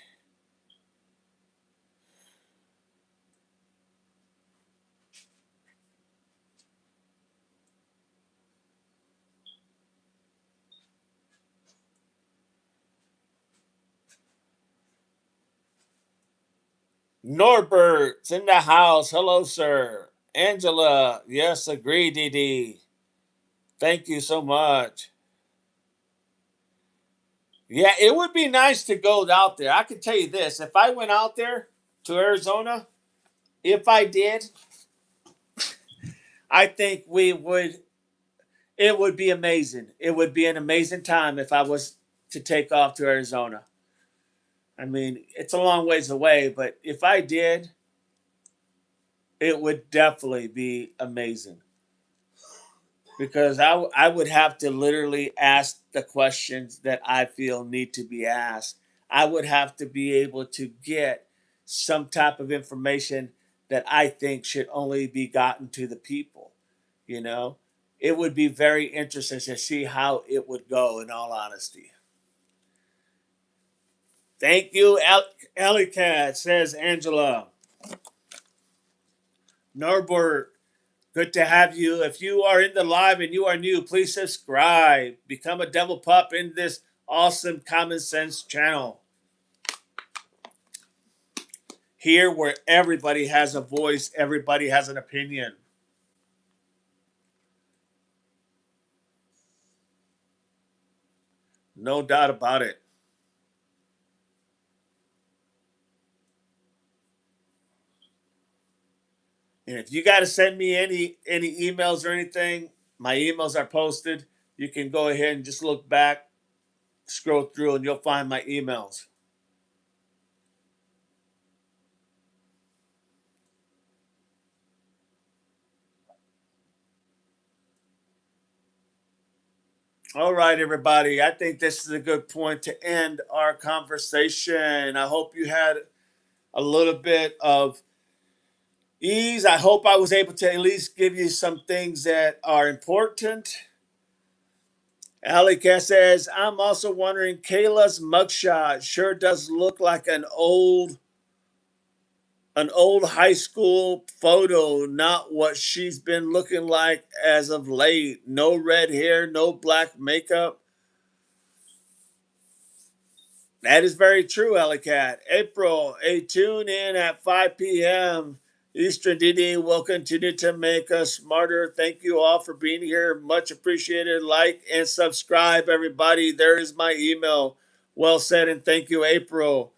Norbert's in the house. Hello, sir. Angela, yes, agree, DD. Thank you so much. Yeah, it would be nice to go out there. I can tell you this: if I went out there to Arizona, if I did, I think we would. It would be amazing. It would be an amazing time if I was to take off to Arizona. I mean, it's a long ways away, but if I did, it would definitely be amazing because I would have to literally ask the questions that I feel need to be asked. I would have to be able to get some type of information that I think should only be gotten to the people. You know, it would be very interesting to see how it would go, in all honesty. Thank you, Ellie says Angela. Norbert, good to have you. If you are in the live and you are new, please subscribe. Become a devil pup in this awesome common sense channel. Here where everybody has a voice, everybody has an opinion. No doubt about it. And if you got to send me any emails or anything, my emails are posted. You can go ahead and just look back, scroll through, and you'll find my emails. All right, everybody. I think this is a good point to end our conversation. I hope you had a little bit of ease. I hope I was able to at least give you some things that are important. Alika says, I'm also wondering, Kayla's mugshot sure does look like an old high school photo, not what she's been looking like as of late. No red hair, no black makeup. That is very true, Ellicat. April, a tune in at 5 p.m. Eastern. DD will continue to make us smarter. Thank you all for being here. Much appreciated. Like and subscribe, everybody. There is my email. Well said, and thank you, April.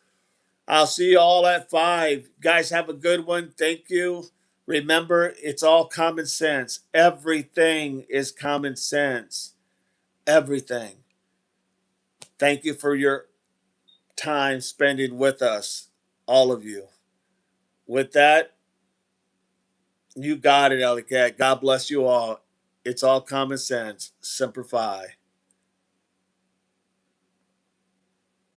I'll see you all at 5. Guys, have a good one. Thank you. Remember, it's all common sense. Everything is common sense. Everything. Thank you for your time spending with us, all of you. With that, you got it, Ellie Cat. God bless you all. It's all common sense. Semper Fi.